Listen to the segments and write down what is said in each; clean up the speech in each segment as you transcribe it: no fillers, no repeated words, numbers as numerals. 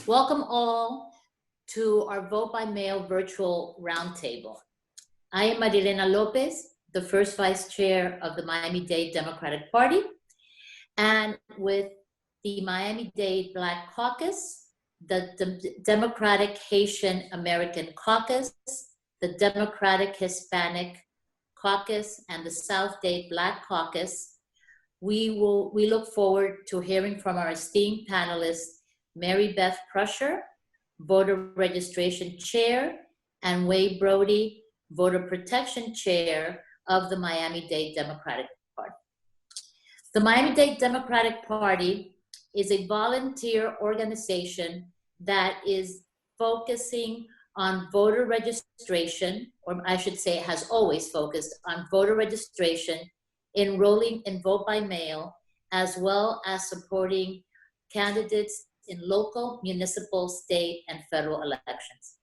Welcome all to our Vote by Mail virtual roundtable. I am Maria-Elena Lopez, the first vice chair of the Miami-Dade Democratic Party, and with the Miami-Dade Black Caucus, the Democratic Haitian American Caucus, the Democratic Hispanic Caucus, and the South Dade Black Caucus, we look forward to hearing from our esteemed panelists, Mary Beth Prusher, Voter Registration Chair, and Wade Brody, Voter Protection Chair of the Miami-Dade Democratic Party. The Miami-Dade Democratic Party is a volunteer organization that is focusing on voter registration, or I should say has always focused on voter registration, enrolling in vote by mail, as well as supporting candidates in local, municipal, state, and federal elections.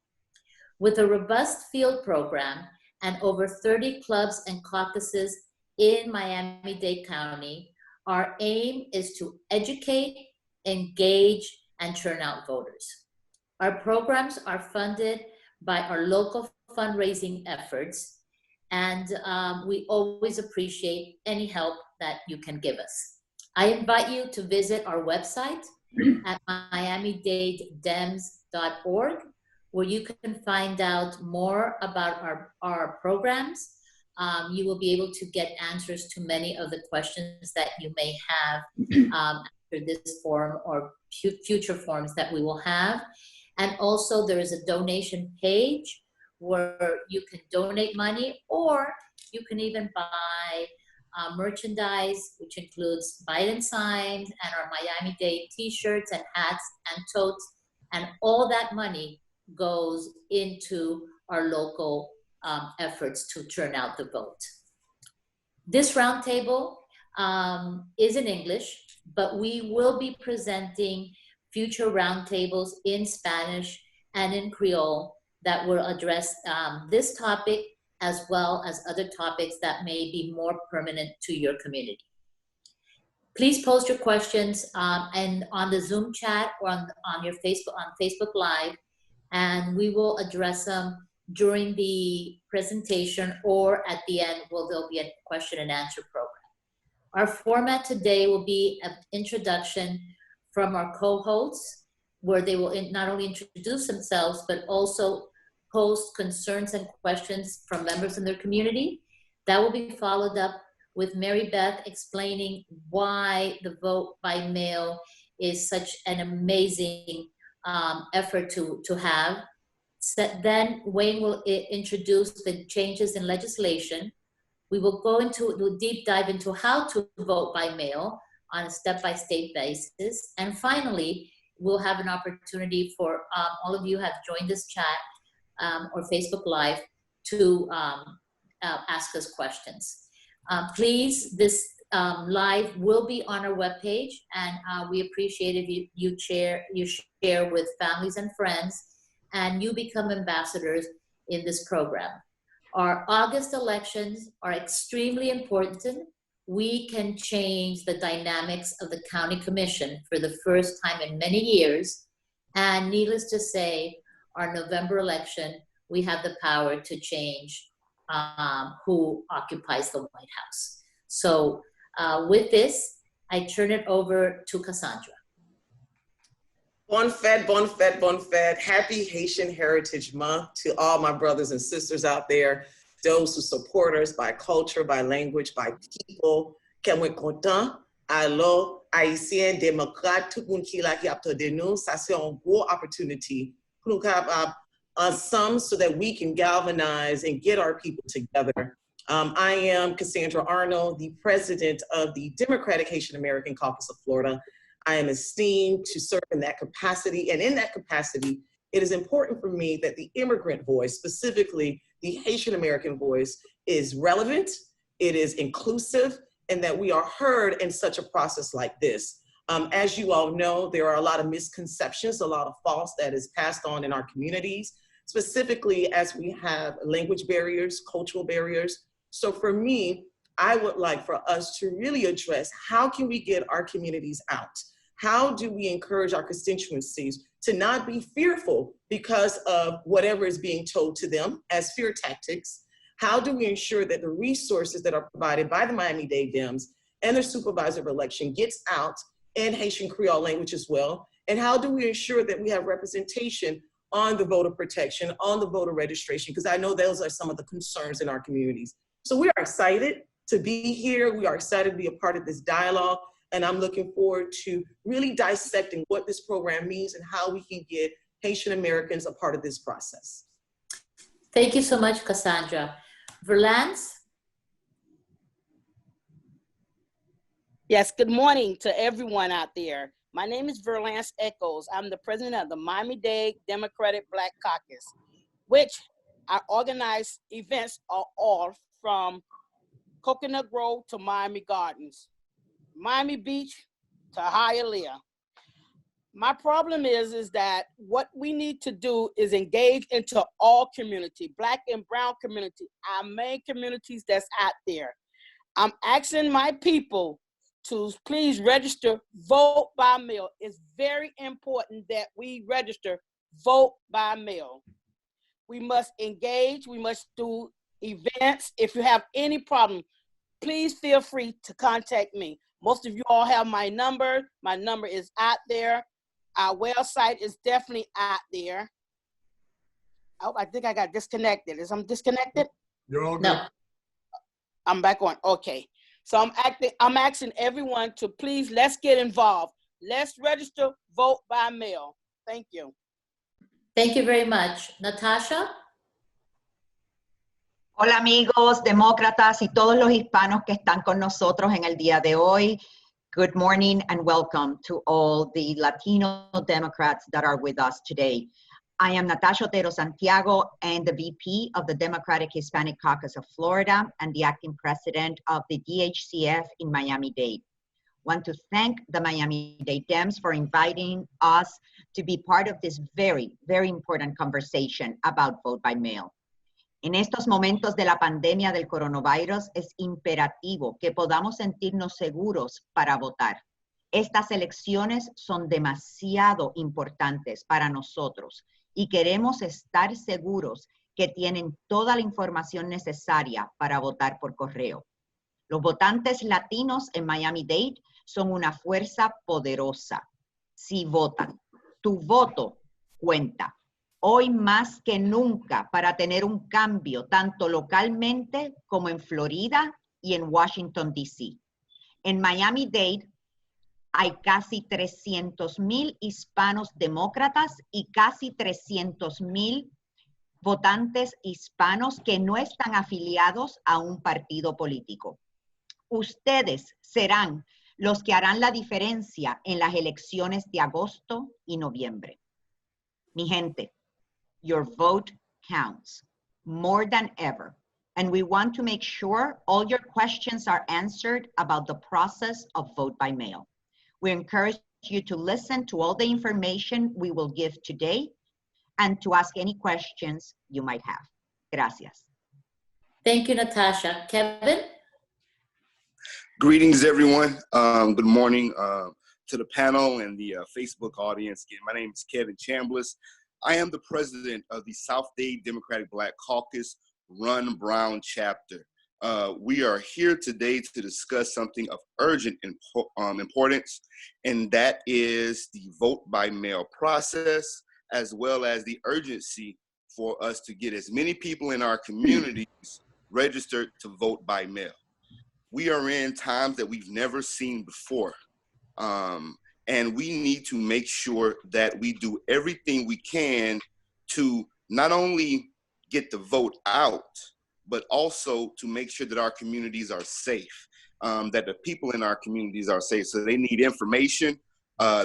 With a robust field program and over 30 clubs and caucuses in Miami-Dade County, our aim is to educate, engage, and turn out voters. Our programs are funded by our local fundraising efforts, and we always appreciate any help that you can give us. I invite you to visit our website at miamidadedems.org, where you can find out more about our programs. You will be able to get answers to many of the questions that you may have after this forum or future forums that we will have. And also there is a donation page where you can donate money, or you can even buy merchandise, which includes Biden signs and our Miami-Dade t-shirts and hats and totes, and all that money goes into our local efforts to turn out the vote. This roundtable is in English, but we will be presenting future roundtables in Spanish and in Creole that will address this topic, as well as other topics that may be more permanent to your community. Please post your questions and on the Zoom chat or on your Facebook Live, and we will address them during the presentation or at the end. There'll be a question and answer program. Our format today will be an introduction from our co-hosts, where they will not only introduce themselves, but also post concerns and questions from members in their community. That will be followed up with Mary Beth explaining why the vote by mail is such an amazing effort to have. Then Wayne will introduce the changes in legislation. We will go into a deep dive into how to vote by mail on a step-by-step basis. And finally, we'll have an opportunity for all of you who have joined this chat or Facebook Live to ask us questions. Please, this live will be on our webpage, and we appreciate if you share with families and friends, and you become ambassadors in this program. Our August elections are extremely important. We can change the dynamics of the county commission for the first time in many years, and needless to say, our November election, we have the power to change who occupies the White House. So with this, I turn it over to Cassandra. Bon fête, bon fête, bon fête. Happy Haitian Heritage Month to all my brothers and sisters out there, those who support us by culture, by language, by people. Qu'est-ce content? Alors, Haitian Democrats, tout le monde qui là qui a de nous, ça c'est un gros opportunity pour nous capables ensemble so that we can galvanize and get our people together. I am Cassandra Arnold, the president of the Democratic Haitian American Caucus of Florida. I am esteemed to serve in that capacity, and in that capacity, it is important for me that the immigrant voice, specifically the Haitian American voice, is relevant, it is inclusive, and that we are heard in such a process like this. As you all know, there are a lot of misconceptions, a lot of false that is passed on in our communities, specifically as we have language barriers, cultural barriers. So for me, I would like for us to really address how can we get our communities out? How do we encourage our constituencies to not be fearful because of whatever is being told to them as fear tactics? How do we ensure that the resources that are provided by the Miami-Dade Dems and their supervisor of election gets out in Haitian Creole language as well? And how do we ensure that we have representation on the voter protection, on the voter registration? Because I know those are some of the concerns in our communities. So we are excited to be here. We are excited to be a part of this dialogue. And I'm looking forward to really dissecting what this program means and how we can get Haitian Americans a part of this process. Thank you so much, Cassandra. Verlance? Yes, good morning to everyone out there. My name is Verlance Echoes. I'm the president of the Miami-Dade Democratic Black Caucus, which I organize events are all from Coconut Grove to Miami Gardens, Miami Beach to Hialeah. My problem is that what we need to do is engage into all community, Black and brown community, our main communities that's out there. I'm asking my people to please register, vote by mail. It's very important that we register, vote by mail. We must engage, we must do events. If you have any problem, please feel free to contact me. Most of you all have my number. My number is out there. Our website is definitely out there. Oh, I think I got disconnected. Is I'm disconnected? You're all good. No. I'm back on, okay. So I'm asking everyone to please, let's get involved. Let's register, vote by mail. Thank you. Thank you very much. Natasha? Hola amigos, demócratas y todos los hispanos que están con nosotros en el día de hoy. Good morning and welcome to all the Latino Democrats that are with us today. I am Natasha Otero Santiago and the VP of the Democratic Hispanic Caucus of Florida and the acting president of the DHCF in Miami-Dade. Want to thank the Miami-Dade Dems for inviting us to be part of this very, very important conversation about vote by mail. En estos momentos de la pandemia del coronavirus es imperativo que podamos sentirnos seguros para votar. Estas elecciones son demasiado importantes para nosotros y queremos estar seguros que tienen toda la información necesaria para votar por correo. Los votantes latinos en Miami-Dade son una fuerza poderosa. Si votan, tu voto cuenta. Hoy más que nunca para tener un cambio tanto localmente como en Florida y en Washington, D.C. En Miami-Dade hay casi 300,000 hispanos demócratas y casi 300,000 votantes hispanos que no están afiliados a un partido político. Ustedes serán los que harán la diferencia en las elecciones de agosto y noviembre. Mi gente, your vote counts more than ever, and we want to make sure all your questions are answered about the process of vote by mail. We encourage you to listen to all the information we will give today and to ask any questions you might have. Gracias. Thank you, Natasha. Kevin? Greetings, everyone. Good morning to the panel and the Facebook audience. Again, my name is Kevin Chambliss. I am the president of the South-Dade Democratic Black Caucus Run Brown chapter. We are here today to discuss something of urgent importance, and that is the vote by mail process, as well as the urgency for us to get as many people in our communities registered to vote by mail. We are in times that we've never seen before. And we need to make sure that we do everything we can to not only get the vote out, but also to make sure that our communities are safe, that the people in our communities are safe. So they need information,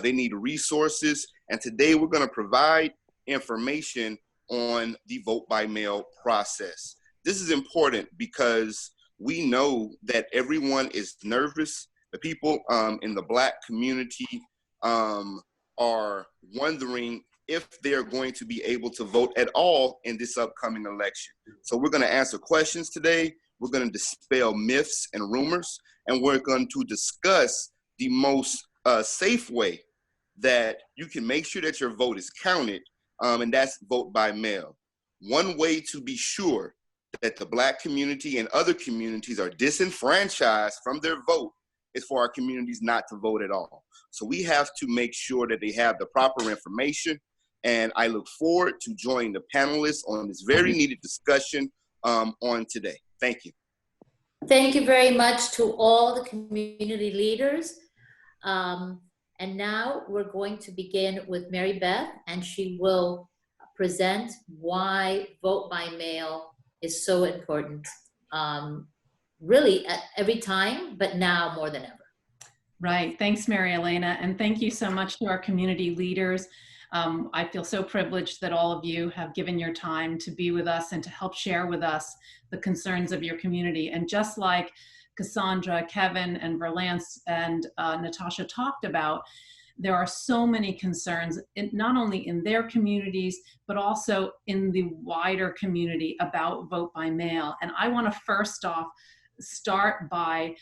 they need resources, and today we're gonna provide information on the vote by mail process. This is important because we know that everyone is nervous. The people in the Black community are wondering if they're going to be able to vote at all in this upcoming election. So we're going to answer questions today. We're going to dispel myths and rumors, and we're going to discuss the most safe way that you can make sure that your vote is counted, and that's vote by mail. One way to be sure that the Black community and other communities are disenfranchised from their vote is for our communities not to vote at all. So we have to make sure that they have the proper information. And I look forward to joining the panelists on this very needed discussion on today. Thank you. Thank you very much to all the community leaders. And now we're going to begin with Mary Beth, and she will present why vote by mail is so important, really at every time, but now more than ever. Right. Thanks, Maria-Elena, and thank you so much to our community leaders. I feel so privileged that all of you have given your time to be with us and to help share with us the concerns of your community. And just like Cassandra, Kevin, and Verlance and Natasha talked about, there are so many concerns, not only in their communities, but also in the wider community about vote by mail. And I want to first off start by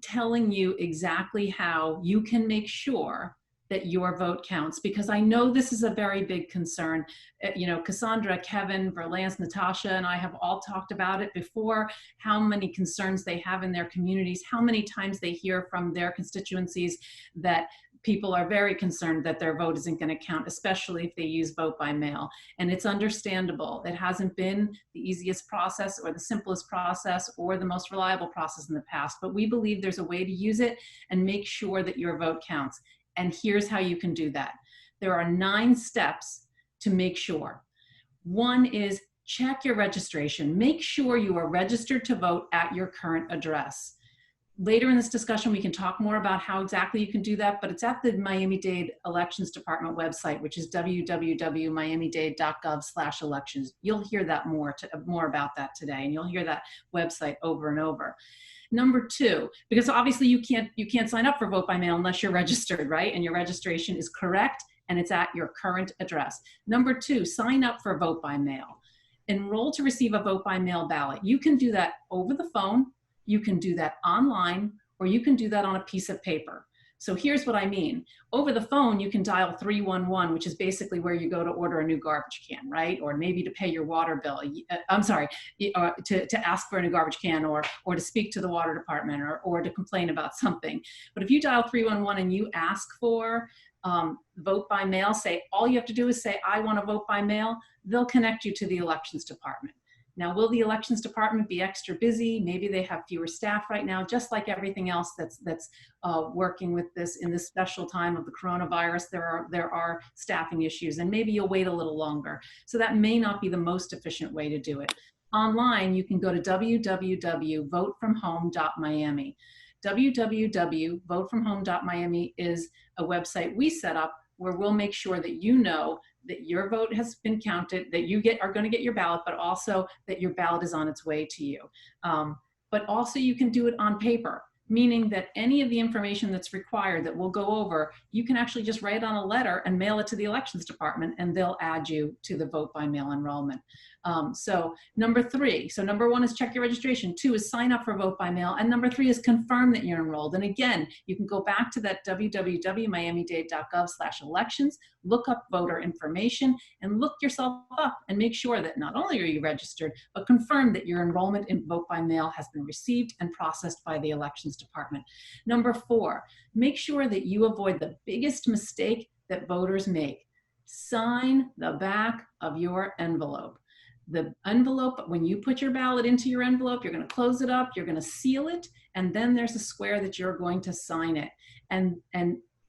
telling you exactly how you can make sure that your vote counts, because I know this is a very big concern. You know, Cassandra, Kevin, Verlance, Natasha, and I have all talked about it before, how many concerns they have in their communities, how many times they hear from their constituencies that people are very concerned that their vote isn't going to count, especially if they use vote by mail. And it's understandable. It hasn't been the easiest process or the simplest process or the most reliable process in the past, but we believe there's a way to use it and make sure that your vote counts. And here's how you can do that. There are 9 steps to make sure. One is check your registration. Make sure you are registered to vote at your current address. Later in this discussion, we can talk more about how exactly you can do that, but it's at the Miami-Dade Elections Department website, which is www.miamidade.gov/elections. You'll hear that more about that today, and you'll hear that website over and over. Number 2, because obviously you can't sign up for vote by mail unless you're registered, right? And your registration is correct and it's at your current address. Number 2, sign up for vote by mail. Enroll to receive a vote by mail ballot. You can do that over the phone, you can do that online, or you can do that on a piece of paper. So here's what I mean. Over the phone, you can dial 311, which is basically where you go to order a new garbage can, right? Or maybe to pay your water bill. I'm sorry, to ask for a new garbage can, or to speak to the water department, or to complain about something. But if you dial 311 and you ask for vote by mail, all you have to do is say, I want to vote by mail, they'll connect you to the elections department. Now, will the elections department be extra busy? Maybe they have fewer staff right now, just like everything else that's working with this in this special time of the coronavirus. There are staffing issues, and maybe you'll wait a little longer. So that may not be the most efficient way to do it. Online, you can go to www.votefromhome.miami. www.votefromhome.miami is a website we set up where we'll make sure that you know that your vote has been counted, that you are going to get your ballot, but also that your ballot is on its way to you. But also you can do it on paper, meaning that any of the information that's required that we'll go over, you can actually just write on a letter and mail it to the elections department, and they'll add you to the vote by mail enrollment. So number 3, so number 1 is check your registration. 2 is sign up for vote by mail. And number 3 is confirm that you're enrolled. And again, you can go back to that www.miamidade.gov/elections, look up voter information, and look yourself up and make sure that not only are you registered, but confirm that your enrollment in vote by mail has been received and processed by the elections department. Number 4, make sure that you avoid the biggest mistake that voters make. Sign the back of your envelope. The envelope, when you put your ballot into your envelope, you're going to close it up, you're going to seal it, and then there's a square that you're going to sign it. And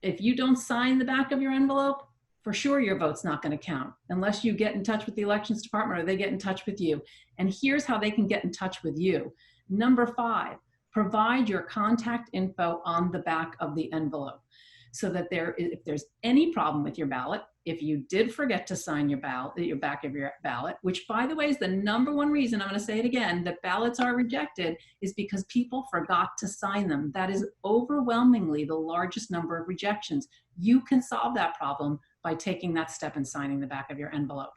if you don't sign the back of your envelope, for sure your vote's not going to count unless you get in touch with the elections department or they get in touch with you. And here's how they can get in touch with you. Number 5, provide your contact info on the back of the envelope, so that if there's any problem with your ballot, if you did forget to sign your ballot, your back of your ballot, which by the way is the number 1 reason, I'm going to say it again, that ballots are rejected, is because people forgot to sign them. That is overwhelmingly the largest number of rejections. You can solve that problem by taking that step and signing the back of your envelope.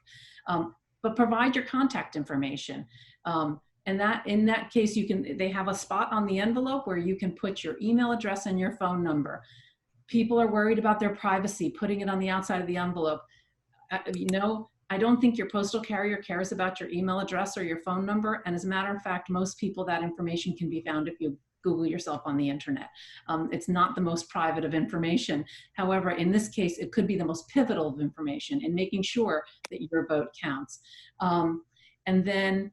But provide your contact information. And that, in that case, they have a spot on the envelope where you can put your email address and your phone number. People are worried about their privacy, putting it on the outside of the envelope. You know, I don't think your postal carrier cares about your email address or your phone number. And as a matter of fact, most people, that information can be found if you Google yourself on the internet. It's not the most private of information. However, in this case, it could be the most pivotal of information in making sure that your vote counts. And then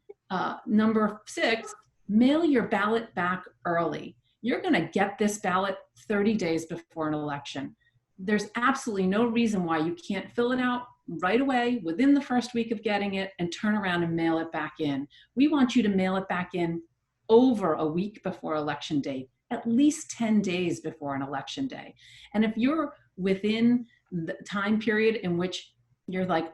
number 6, mail your ballot back early. You're going to get this ballot 30 days before an election. There's absolutely no reason why you can't fill it out right away within the first week of getting it and turn around and mail it back in. We want you to mail it back in over a week before election day, at least 10 days before an election day. And if you're within the time period in which you're like,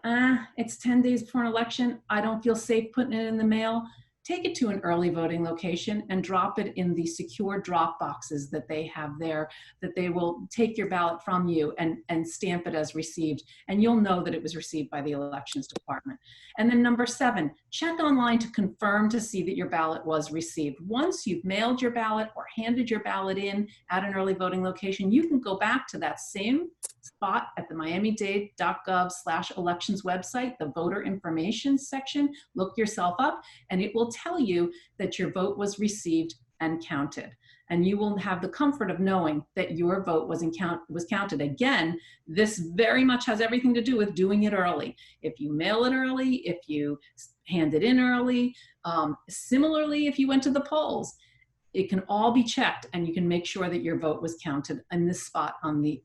it's 10 days before an election, I don't feel safe putting it in the mail, take it to an early voting location and drop it in the secure drop boxes that they have there, that they will take your ballot from you and stamp it as received. And you'll know that it was received by the elections department. And then number 7, check online to confirm to see that your ballot was received. Once you've mailed your ballot or handed your ballot in at an early voting location, you can go back to that same spot at the miami-dade.gov/elections website, the voter information section, look yourself up, and it will tell you that your vote was received and counted. And you will have the comfort of knowing that your vote was counted. Again, this very much has everything to do with doing it early. If you mail it early, if you hand it in early, similarly, if you went to the polls, it can all be checked and you can make sure that your vote was counted in this spot on the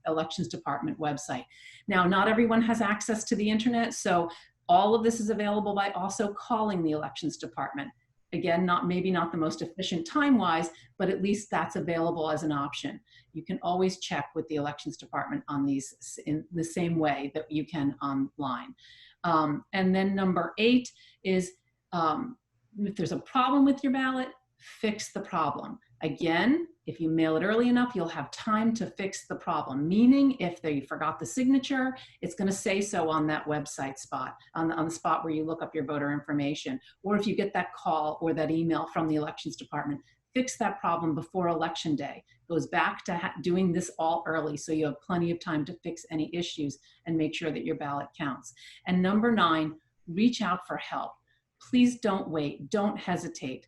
elections department website. Now, not everyone has access to the internet, so all of this is available by also calling the elections department. Again, maybe not the most efficient time-wise, but at least that's available as an option. You can always check with the elections department on these in the same way that you can online. And then number 8 is if there's a problem with your ballot, fix the problem. Again, if you mail it early enough, you'll have time to fix the problem. Meaning, if they forgot the signature, it's going to say so on that website spot, on the spot where you look up your voter information. Or if you get that call or that email from the elections department, fix that problem before election day. Goes back to doing this all early, so you have plenty of time to fix any issues and make sure that your ballot counts. And number 9, reach out for help. Please don't wait. Don't hesitate.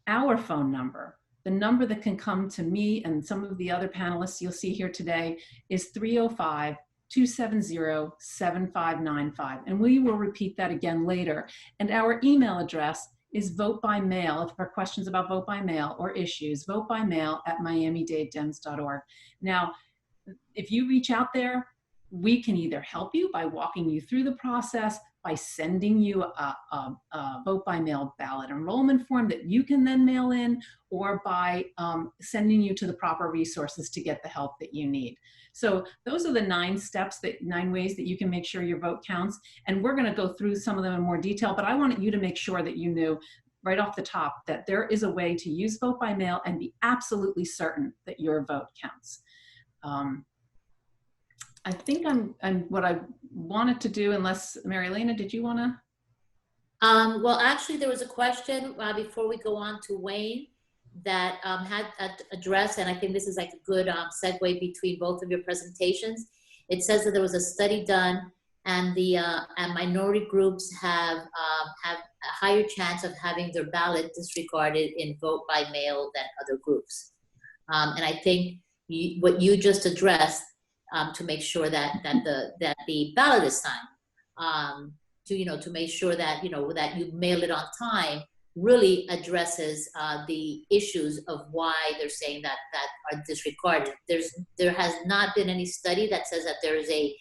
Our phone number, the number that can come to me and some of the other panelists you'll see here today, is 305-270-7595. And we will repeat that again later. And our email address is vote by mail. If there are questions about vote by mail or issues, vote by mail at miamidadedems.org. Now, if you reach out there, we can either help you by walking you through the process, by sending you a vote by mail ballot enrollment form that you can then mail in, or by sending you to the proper resources to get the help that you need. So those are the 9 steps, 9 ways that you can make sure your vote counts. And we're going to go through some of them in more detail, but I wanted you to make sure that you knew right off the top that there is a way to use vote by mail and be absolutely certain that your vote counts. I think I'm what I wanted to do, unless Maria-Elena, did you want to? Well, actually, there was a question before we go on to Wayne that had addressed, and I think this is like a good segue between both of your presentations. It says that there was a study done, and the minority groups have a higher chance of having their ballot disregarded in vote by mail than other groups. And I think what you just addressed, to make sure that the ballot is signed, to make sure that that you mail it on time, really addresses the issues of why they're saying that are disregarded. There has not been any study that says that there is a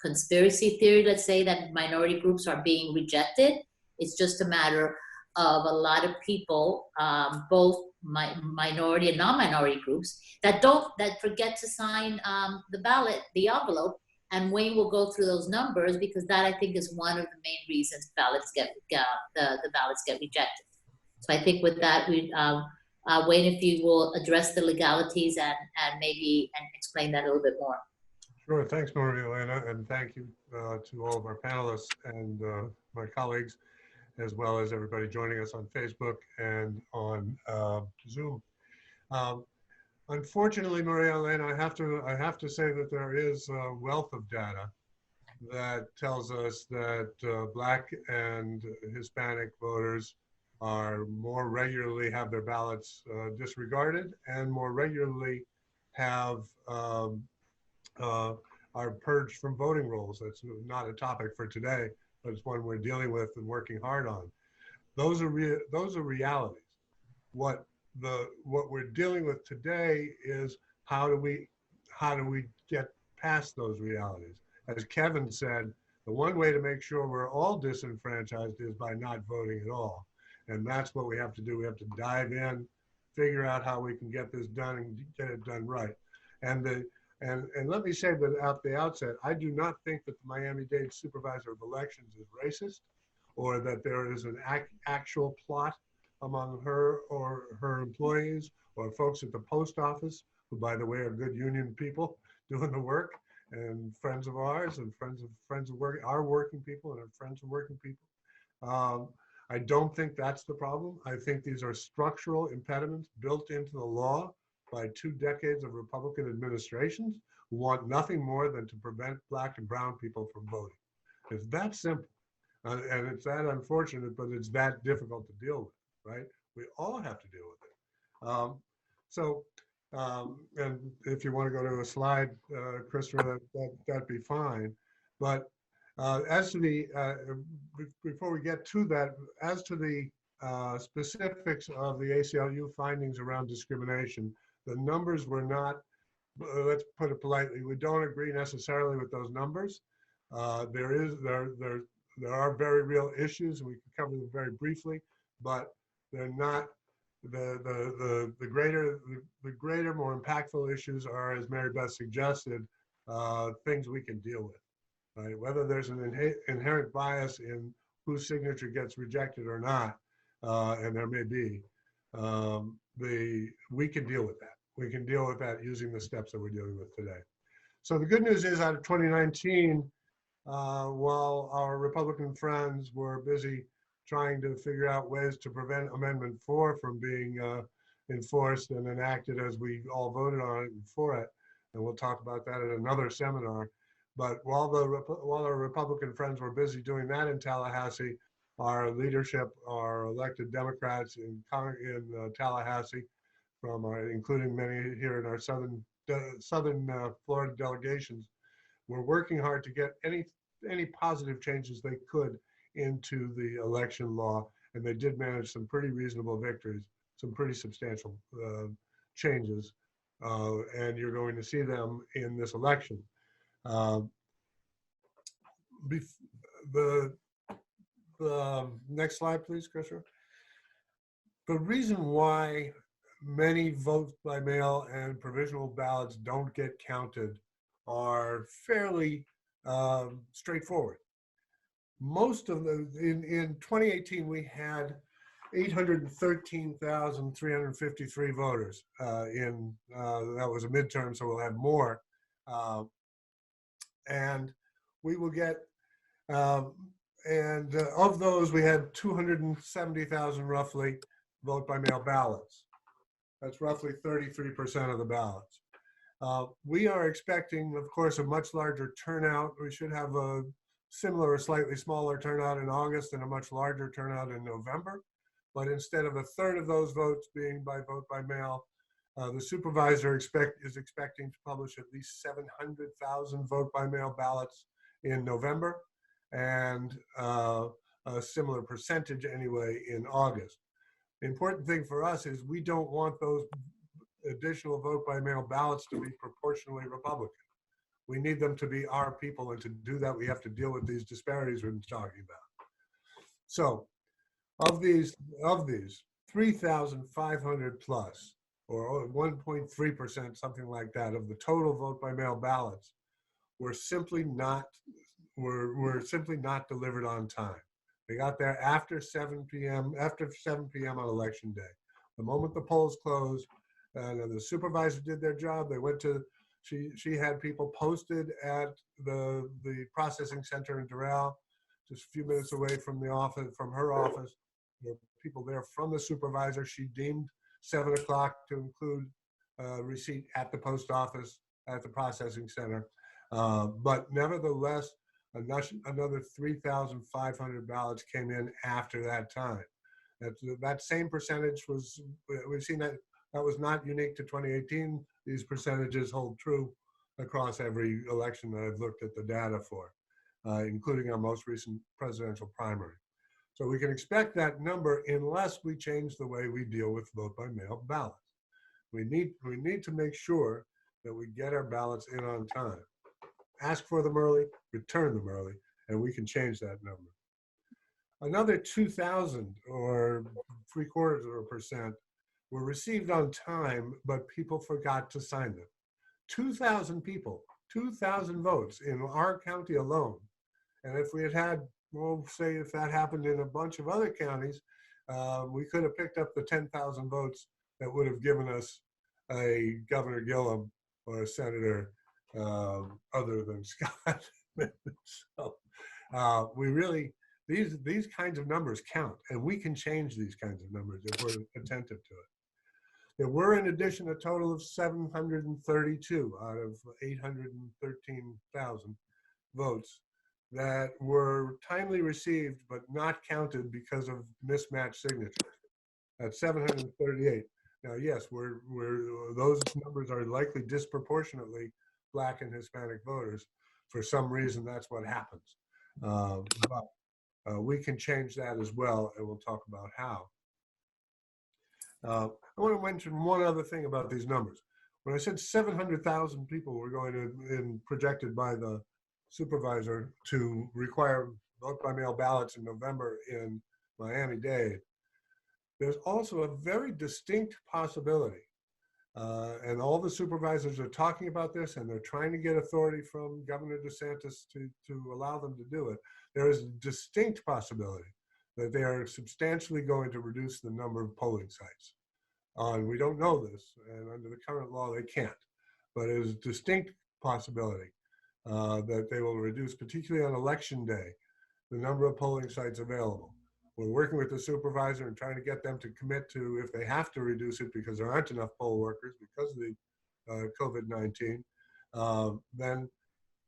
conspiracy theory, let's say, that minority groups are being rejected. It's just a matter of a lot of people, both minority and non-minority groups, that forget to sign the ballot, the envelope, and Wayne will go through those numbers, because that, I think, is one of the main reasons the ballots get rejected. So I think with that, Wayne, if you will address the legalities and maybe explain that a little bit more. Sure, thanks, Maria-Elena, and thank you to all of our panelists and my colleagues, as well as everybody joining us on Facebook and on Zoom. Unfortunately, Maria-Elena, I have to say that there is a wealth of data that tells us that Black and Hispanic voters are more regularly have their ballots disregarded and more regularly have are purged from voting rolls. That's not a topic for today, but it's one we're dealing with and working hard on. Those are realities. What we're dealing with today is how do we get past those realities? As Kevin said, the one way to make sure we're all disenfranchised is by not voting at all. And that's what we have to do. We have to dive in, figure out how we can get this done and get it done right. And let me say that at the outset, I do not think that the Miami-Dade Supervisor of Elections is racist or that there is an actual plot among her or her employees or folks at the post office, who by the way are good union people doing the work and friends of ours and friends of work, our working people and our friends of working people. I don't think that's the problem. I think these are structural impediments built into the law by 2 decades of Republican administrations who want nothing more than to prevent Black and brown people from voting. It's that simple. And it's that unfortunate, but it's that difficult to deal with, right? We all have to deal with it. And if you want to go to a slide, Christopher, that'd be fine. But as to the, before we get to that, as to the specifics of the ACLU findings around discrimination, the numbers were not, let's put it politely, we don't agree necessarily with those numbers. There are very real issues, and we can cover them very briefly, but they're not the greater, more impactful issues are, as Mary Beth suggested, things we can deal with, right? Whether there's an inherent bias in whose signature gets rejected or not, and there may be, we can deal with that. We can deal with that using the steps that we're dealing with today. So the good news is, out of 2019, while our Republican friends were busy trying to figure out ways to prevent Amendment 4 from being enforced and enacted as we all voted on it and for it, and we'll talk about that at another seminar. But while our Republican friends were busy doing that in Tallahassee, our leadership, our elected Democrats in Tallahassee, including many here in our southern Florida delegations, were working hard to get any positive changes they could into the election law, and they did manage some pretty reasonable victories, some pretty substantial changes, and you're going to see them in this election. The next slide, please, Christopher. The reason why many votes by mail and provisional ballots don't get counted are fairly straightforward. Most of the, in 2018, we had 813,353 voters that was a midterm, so we'll have more. And we will get, of those, we had 270,000 roughly vote by mail ballots. That's roughly 33% of the ballots. We are expecting, of course, a much larger turnout. We should have a similar or slightly smaller turnout in August and a much larger turnout in November. But instead of a third of those votes being by vote by mail, the supervisor is expecting to publish at least 700,000 vote by mail ballots in November, and a similar percentage anyway in August. The important thing for us is we don't want those additional vote by mail ballots to be proportionally Republican. We need them to be our people, and to do that, we have to deal with these disparities we've been talking about. So, of these 3,500 plus, or 1.3%, something like that, of the total vote by mail ballots were simply not delivered on time. They got there after 7 p.m. on election day. The moment the polls closed, the supervisor did their job. They went to, she had people posted at the processing center in Doral, just a few minutes away from the office, from her office. There were people there from the supervisor. She deemed 7 o'clock to include receipt at the post office, at the processing center. But nevertheless, another 3,500 ballots came in after that time. That same percentage was, we've seen that was not unique to 2018. These percentages hold true across every election that I've looked at the data for, including our most recent presidential primary. So we can expect that number unless we change the way we deal with vote by mail ballots. We need to make sure that we get our ballots in on time. Ask for them early, return them early, and we can change that number. Another 2,000 or 0.75% were received on time, but people forgot to sign them. 2,000 people, 2,000 votes in our county alone. And if we had, well, say if that happened in a bunch of other counties, we could have picked up the 10,000 votes that would have given us a Governor Gillum or a senator other than Scott. So we really, these kinds of numbers count, and we can change these kinds of numbers if we're attentive to it. There were, in addition, a total of 732 out of 813,000 votes that were timely received but not counted because of mismatched signatures. That's 738. Now, yes, those numbers are likely disproportionately Black and Hispanic voters. For some reason, that's what happens. But we can change that as well, and we'll talk about how. I want to mention one other thing about these numbers. When I said 700,000 people were going to, projected by the supervisor to require vote by mail ballots in November in Miami-Dade, there's also a very distinct possibility, and all the supervisors are talking about this, and they're trying to get authority from Governor DeSantis to allow them to do it. There is a distinct possibility that they are substantially going to reduce the number of polling sites. We don't know this, and under the current law, they can't. But it is a distinct possibility that they will reduce, particularly on election day, the number of polling sites available. We're working with the supervisor and trying to get them to commit to, if they have to reduce it because there aren't enough poll workers because of the COVID-19, then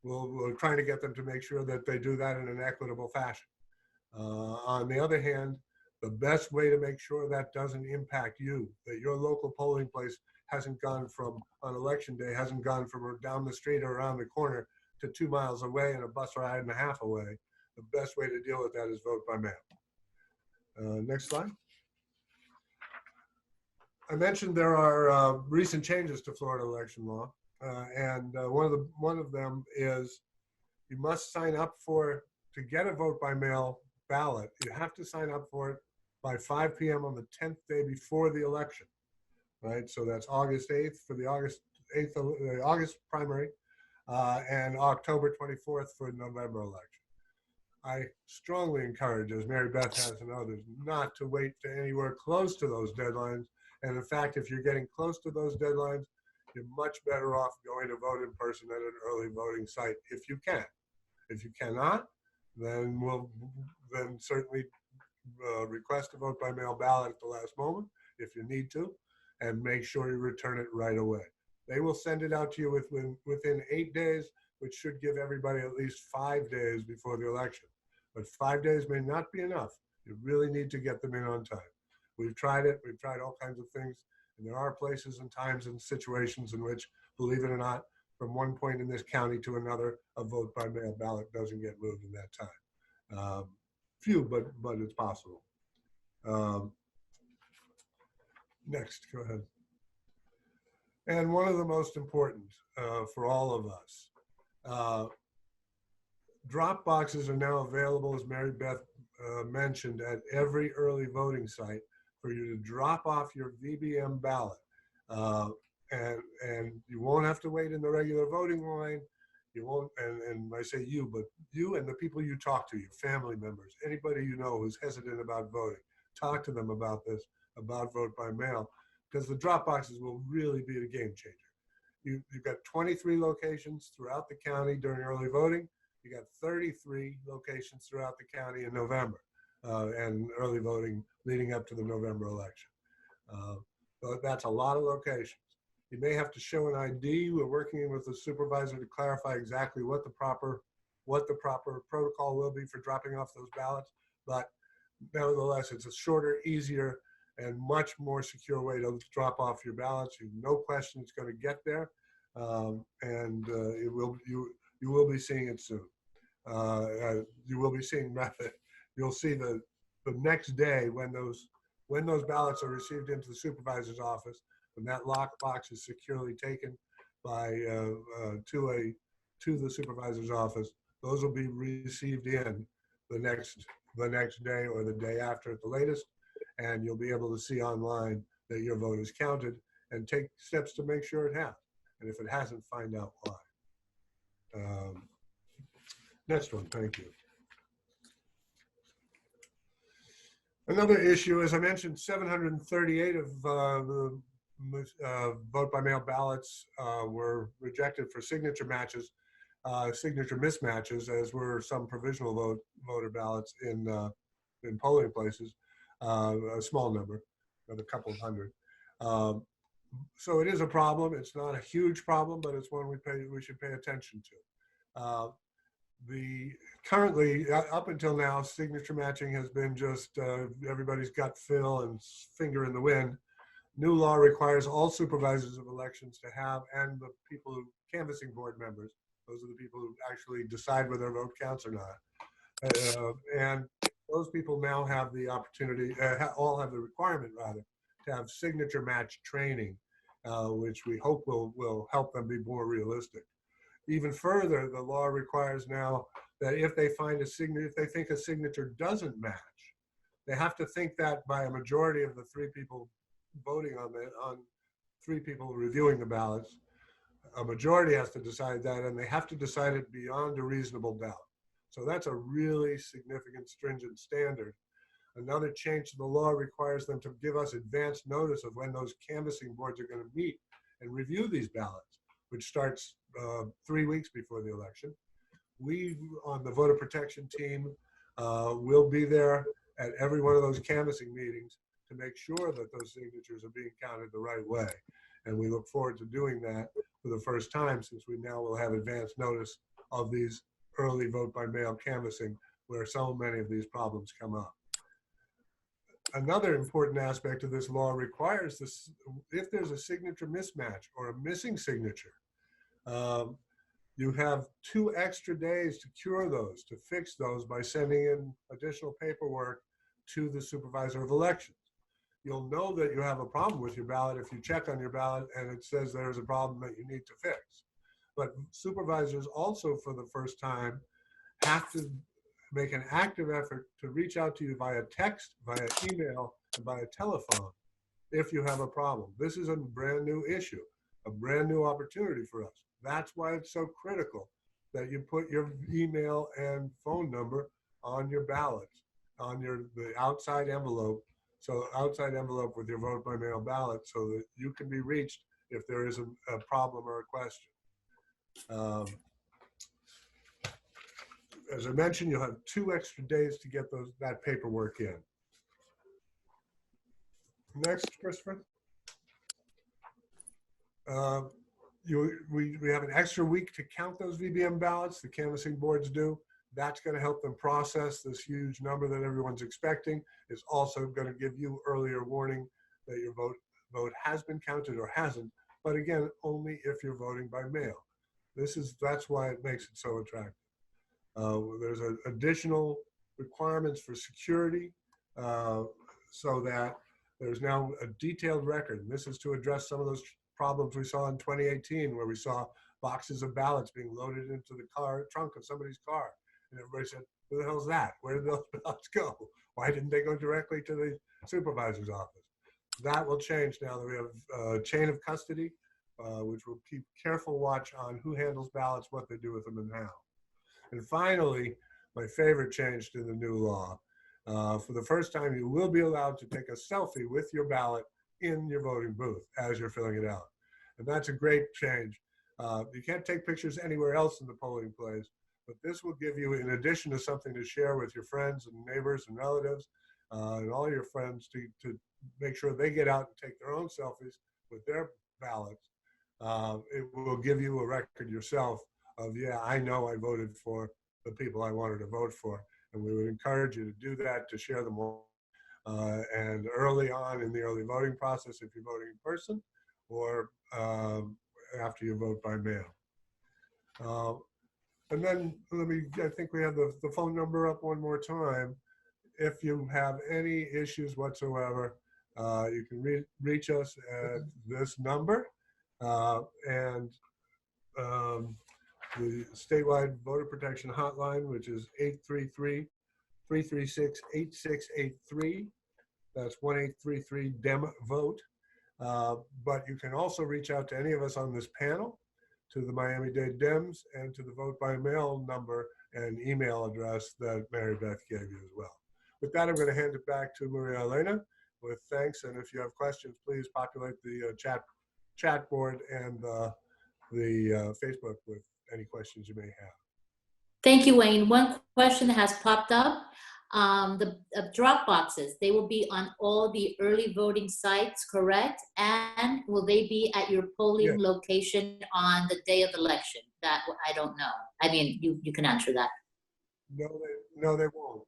we're trying to get them to make sure that they do that in an equitable fashion. On the other hand, the best way to make sure that doesn't impact you, that your local polling place hasn't gone from, on election day, hasn't gone from down the street or around the corner to 2 miles away and a bus ride and a half away, the best way to deal with that is vote by mail. Next slide. I mentioned there are recent changes to Florida election law, and one of them is you must sign up to get a vote by mail ballot. You have to sign up for it by 5 p.m. on the 10th day before the election, right? So that's August 8th for the August 8th, August primary, and October 24th for the November election. I strongly encourage, as Mary Beth has and others, not to wait to anywhere close to those deadlines. And in fact, if you're getting close to those deadlines, you're much better off going to vote in person at an early voting site if you can. If you cannot, then certainly request a vote by mail ballot at the last moment if you need to, and make sure you return it right away. They will send it out to you within 8 days, which should give everybody at least 5 days before the election. But 5 days may not be enough. You really need to get them in on time. We've tried it. We've tried all kinds of things. And there are places and times and situations in which, believe it or not, from one point in this county to another, a vote by mail ballot doesn't get moved in that time. Few, but it's possible. Next, go ahead. And one of the most important for all of us, drop boxes are now available, as Mary Beth mentioned, at every early voting site for you to drop off your VBM ballot. And you won't have to wait in the regular voting line. You won't, and I say you, but you and the people you talk to, your family members, anybody you know who's hesitant about voting, talk to them about this, about vote by mail, because the drop boxes will really be a game changer. You've got 23 locations throughout the county during early voting. You got 33 locations throughout the county in November and early voting leading up to the November election. So that's a lot of locations. You may have to show an ID. We're working with the supervisor to clarify exactly what the proper protocol will be for dropping off those ballots. But nevertheless, it's a shorter, easier, and much more secure way to drop off your ballots. You no question it's going to get there, and you will be seeing it soon. You will be seeing you'll see the next day when those ballots are received into the supervisor's office, when that locked box is securely taken by to the supervisor's office. Those will be received in the next day or the day after at the latest, and you'll be able to see online that your vote is counted and take steps to make sure it has. And if it hasn't, find out why. Next one, thank you. Another issue, as I mentioned, 738 of the vote by mail ballots were rejected for signature matches, signature mismatches, as were some provisional voter ballots in polling places, a small number, of a couple of hundred. So it is a problem. It's not a huge problem, but it's one we should pay attention to. Currently, up until now, signature matching has been just everybody's gut feel and finger in the wind. New law requires all supervisors of elections to have, and the people who, canvassing board members, those are the people who actually decide whether their vote counts or not. And those people now have the opportunity, all have the requirement rather, to have signature match training, which we hope will help them be more realistic. Even further, the law requires now that if they find if they think a signature doesn't match, they have to think that by a majority of the 3 people voting on 3 people reviewing the ballots, a majority has to decide that, and they have to decide it beyond a reasonable doubt. So that's a really significant, stringent standard. Another change to the law requires them to give us advance notice of when those canvassing boards are going to meet and review these ballots, which starts 3 weeks before the election. We, on the voter protection team, will be there at every one of those canvassing meetings to make sure that those signatures are being counted the right way. And we look forward to doing that for the first time, since we now will have advance notice of these early vote by mail canvassing where so many of these problems come up. Another important aspect of this law requires this: if there's a signature mismatch or a missing signature, you have 2 extra days to cure those, to fix those by sending in additional paperwork to the supervisor of elections. You'll know that you have a problem with your ballot if you check on your ballot and it says there's a problem that you need to fix. But supervisors also, for the first time, have to make an active effort to reach out to you via text, via email, and via telephone if you have a problem. This is a brand new issue, a brand new opportunity for us. That's why it's so critical that you put your email and phone number on your ballots, on the outside envelope. So outside envelope with your vote by mail ballot, so that you can be reached if there is a problem or a question. As I mentioned, you'll have 2 extra days to get that paperwork in. Next, Christopher. We have an extra week to count those VBM ballots, the canvassing boards do. That's going to help them process this huge number that everyone's expecting. It's also going to give you earlier warning that your vote has been counted or hasn't, but again, only if you're voting by mail. That's why it makes it so attractive. There's additional requirements for security, so that there's now a detailed record. And this is to address some of those problems we saw in 2018, where we saw boxes of ballots being loaded into the trunk of somebody's car. And everybody said, who the hell's that? Where did those ballots go? Why didn't they go directly to the supervisor's office? That will change now that we have a chain of custody, which will keep careful watch on who handles ballots, what they do with them, and how. And finally, my favorite change to the new law. For the first time, you will be allowed to take a selfie with your ballot in your voting booth as you're filling it out. And that's a great change. You can't take pictures anywhere else in the polling place, but this will give you, in addition to something to share with your friends and neighbors and relatives and all your friends, to make sure they get out and take their own selfies with their ballots, It will give you a record yourself of, yeah, I know I voted for the people I wanted to vote for. And we would encourage you to do that, to share them all. And early on in the early voting process, if you're voting in person, or after you vote by mail. And then I think we have the phone number up one more time. If you have any issues whatsoever, you can reach us at this number. And the statewide voter protection hotline, which is 833-336-8683. That's 1-833-DEM-VOTE. But you can also reach out to any of us on this panel, to the Miami-Dade Dems, and to the vote by mail number and email address that Mary Beth gave you as well. With that, I'm going to hand it back to Maria-Elena with thanks. And if you have questions, please populate the chat board and the Facebook with any questions you may have. Thank you, Wayne. One question has popped up. The drop boxes, they will be on all the early voting sites, correct? And will they be at your polling location on the day of election? That I don't know. I mean, you can answer that. No, they won't.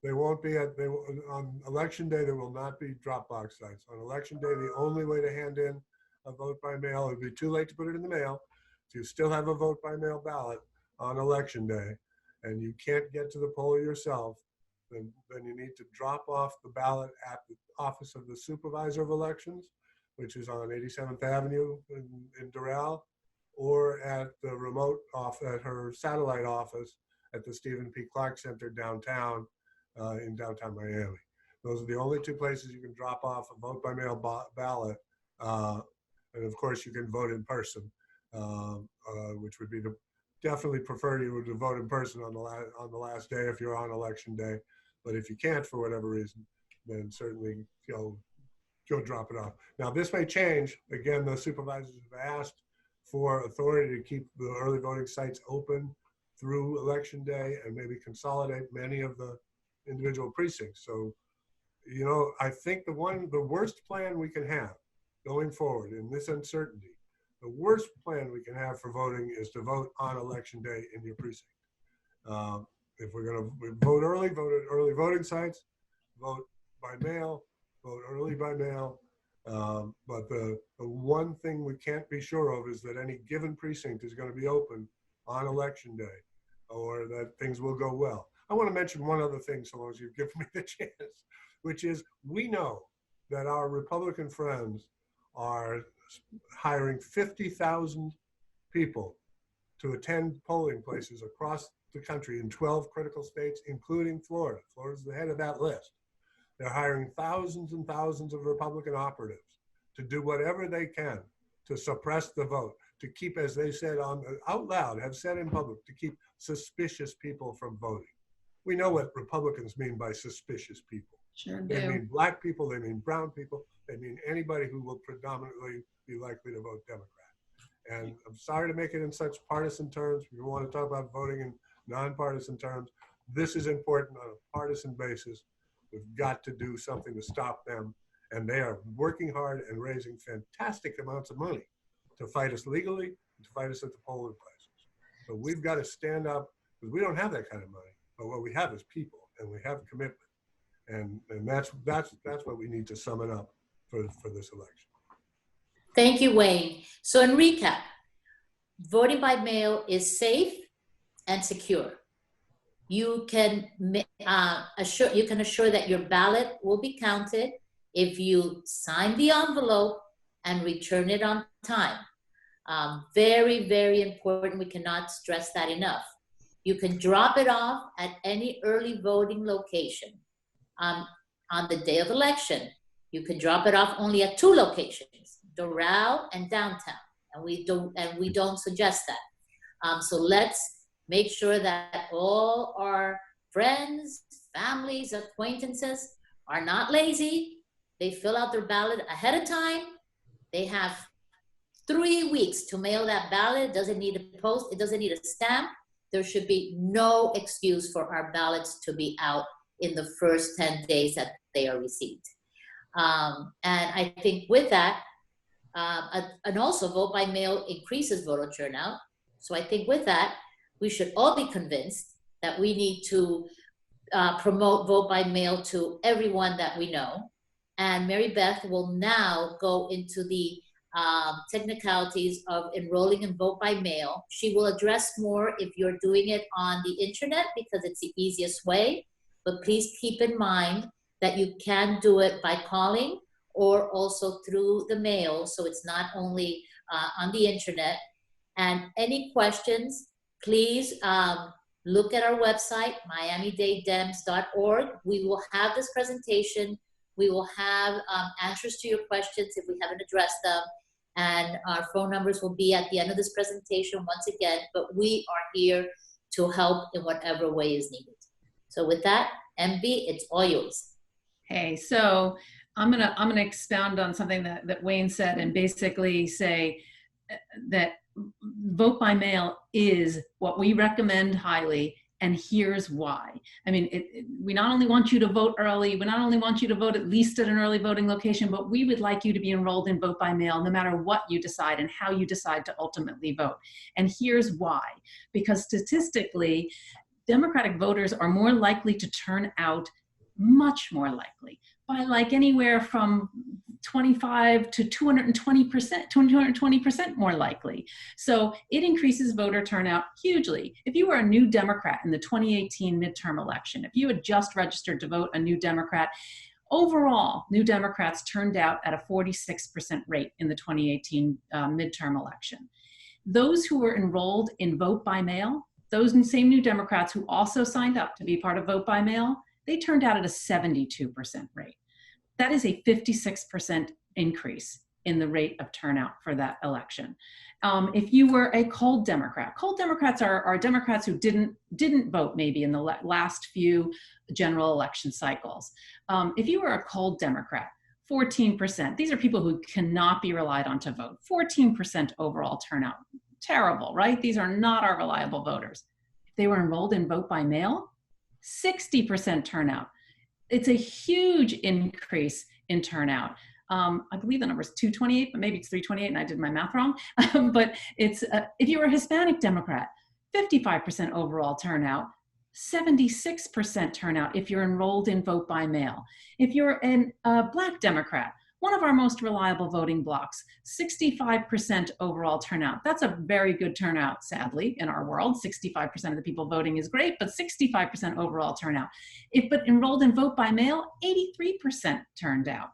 They won't be on election day. There will not be drop box sites. On election day, the only way to hand in a vote by mail, it would be too late to put it in the mail. If you still have a vote by mail ballot on election day and you can't get to the poll yourself, then you need to drop off the ballot at the office of the supervisor of elections, which is on 87th Avenue in Doral, or at the remote off at her satellite office at the Stephen P. Clark Center downtown in downtown Miami. Those are the only two places you can drop off a vote by mail ballot. And of course you can vote in person, which would be definitely prefer you to vote in person on the last day if you're on election day. But if you can't for whatever reason, then certainly go drop it off. Now this may change. Again, the supervisors have asked for authority to keep the early voting sites open through election day and maybe consolidate many of the individual precincts. So, you know, I think the worst plan we can have going forward in this uncertainty, the worst plan we can have for voting is to vote on election day in your precinct. If we're going to vote at early voting sites, vote by mail, vote early by mail. But the one thing we can't be sure of is that any given precinct is going to be open on election day, or that things will go well. I want to mention one other thing, so long as you've given me the chance, which is we know that our Republican friends are hiring 50,000 people to attend polling places across the country in 12 critical states, including Florida. Florida's the head of that list. They're hiring thousands and thousands of Republican operatives to do whatever they can to suppress the vote, to keep, as they said out loud, have said in public, to keep suspicious people from voting. We know what Republicans mean by suspicious people. Sure do. They mean black people, they mean brown people, they mean anybody who will predominantly be likely to vote Democrat. And I'm sorry to make it in such partisan terms. We want to talk about voting in nonpartisan terms. This is important on a partisan basis. We've got to do something to stop them. And they are working hard and raising fantastic amounts of money to fight us legally, to fight us at the polling places. So we've got to stand up, because we don't have that kind of money. But what we have is people, and we have commitment. And that's what we need to sum it up for this election. Thank you, Wayne. So in recap, voting by mail is safe and secure. You can assure that your ballot will be counted if you sign the envelope and return it on time. Very, very important. We cannot stress that enough. You can drop it off at any early voting location. On the day of election, you can drop it off only at 2 locations, Doral and downtown, and we don't suggest that. So let's make sure that all our friends, families, acquaintances are not lazy. They fill out their ballot ahead of time. They have 3 weeks to mail that ballot. It doesn't need a post. It doesn't need a stamp. There should be no excuse for our ballots to be out in the first 10 days that they are received. And I think with that, and also vote by mail increases voter turnout. So I think with that, we should all be convinced that we need to promote vote by mail to everyone that we know. And Mary Beth will now go into the technicalities of enrolling in vote by mail. She will address more if you're doing it on the internet because it's the easiest way. But please keep in mind that you can do it by calling or also through the mail. So it's not only on the internet. And any questions, please look at our website, miamidadedems.org. We will have this presentation. We will have answers to your questions if we haven't addressed them. And our phone numbers will be at the end of this presentation once again, but we are here to help in whatever way is needed. So with that, MB, it's all yours. Hey, so I'm gonna expound on something that Wayne said and basically say that vote by mail is what we recommend highly, and here's why. I mean, we not only want you to vote early, we not only want you to vote at least at an early voting location, but we would like you to be enrolled in vote by mail no matter what you decide and how you decide to ultimately vote. And here's why. Because statistically, Democratic voters are more likely to turn out, much more likely, by like anywhere from 25 to 220%, 220% more likely. So it increases voter turnout hugely. If you were a new Democrat in the 2018 midterm election, if you had just registered to vote a new Democrat, overall, new Democrats turned out at a 46% rate in the 2018 midterm election. Those who were enrolled in vote by mail, those same new Democrats who also signed up to be part of vote by mail, they turned out at a 72% rate. That is a 56% increase in the rate of turnout for that election. If you were a cold Democrats are Democrats who didn't vote maybe in the last few general election cycles. If you were a cold Democrat, 14%, these are people who cannot be relied on to vote, 14% overall turnout. Terrible, right? These are not our reliable voters. If they were enrolled in vote by mail, 60% turnout. It's a huge increase in turnout. I believe the number is 228, but maybe it's 328 and I did my math wrong. But it's, if you were a Hispanic Democrat, 55% overall turnout, 76% turnout if you're enrolled in vote by mail. If you're a Black Democrat, one of our most reliable voting blocks, 65% overall turnout. That's a very good turnout, sadly, in our world. 65% of the people voting is great, but 65% overall turnout. But enrolled in vote by mail, 83% turned out.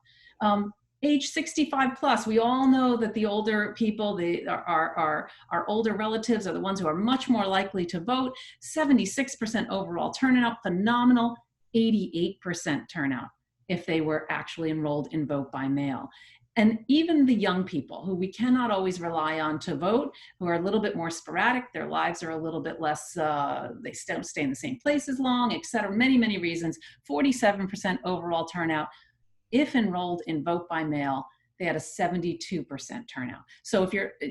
Age 65 plus, we all know that the older people, our older relatives are the ones who are much more likely to vote. 76% overall turnout, phenomenal. 88% turnout if they were actually enrolled in vote by mail. And even the young people who we cannot always rely on to vote, who are a little bit more sporadic, their lives are a little bit less, they don't stay in the same place as long, et cetera, many, many reasons, 47% overall turnout. If enrolled in vote by mail, they had a 72% turnout. So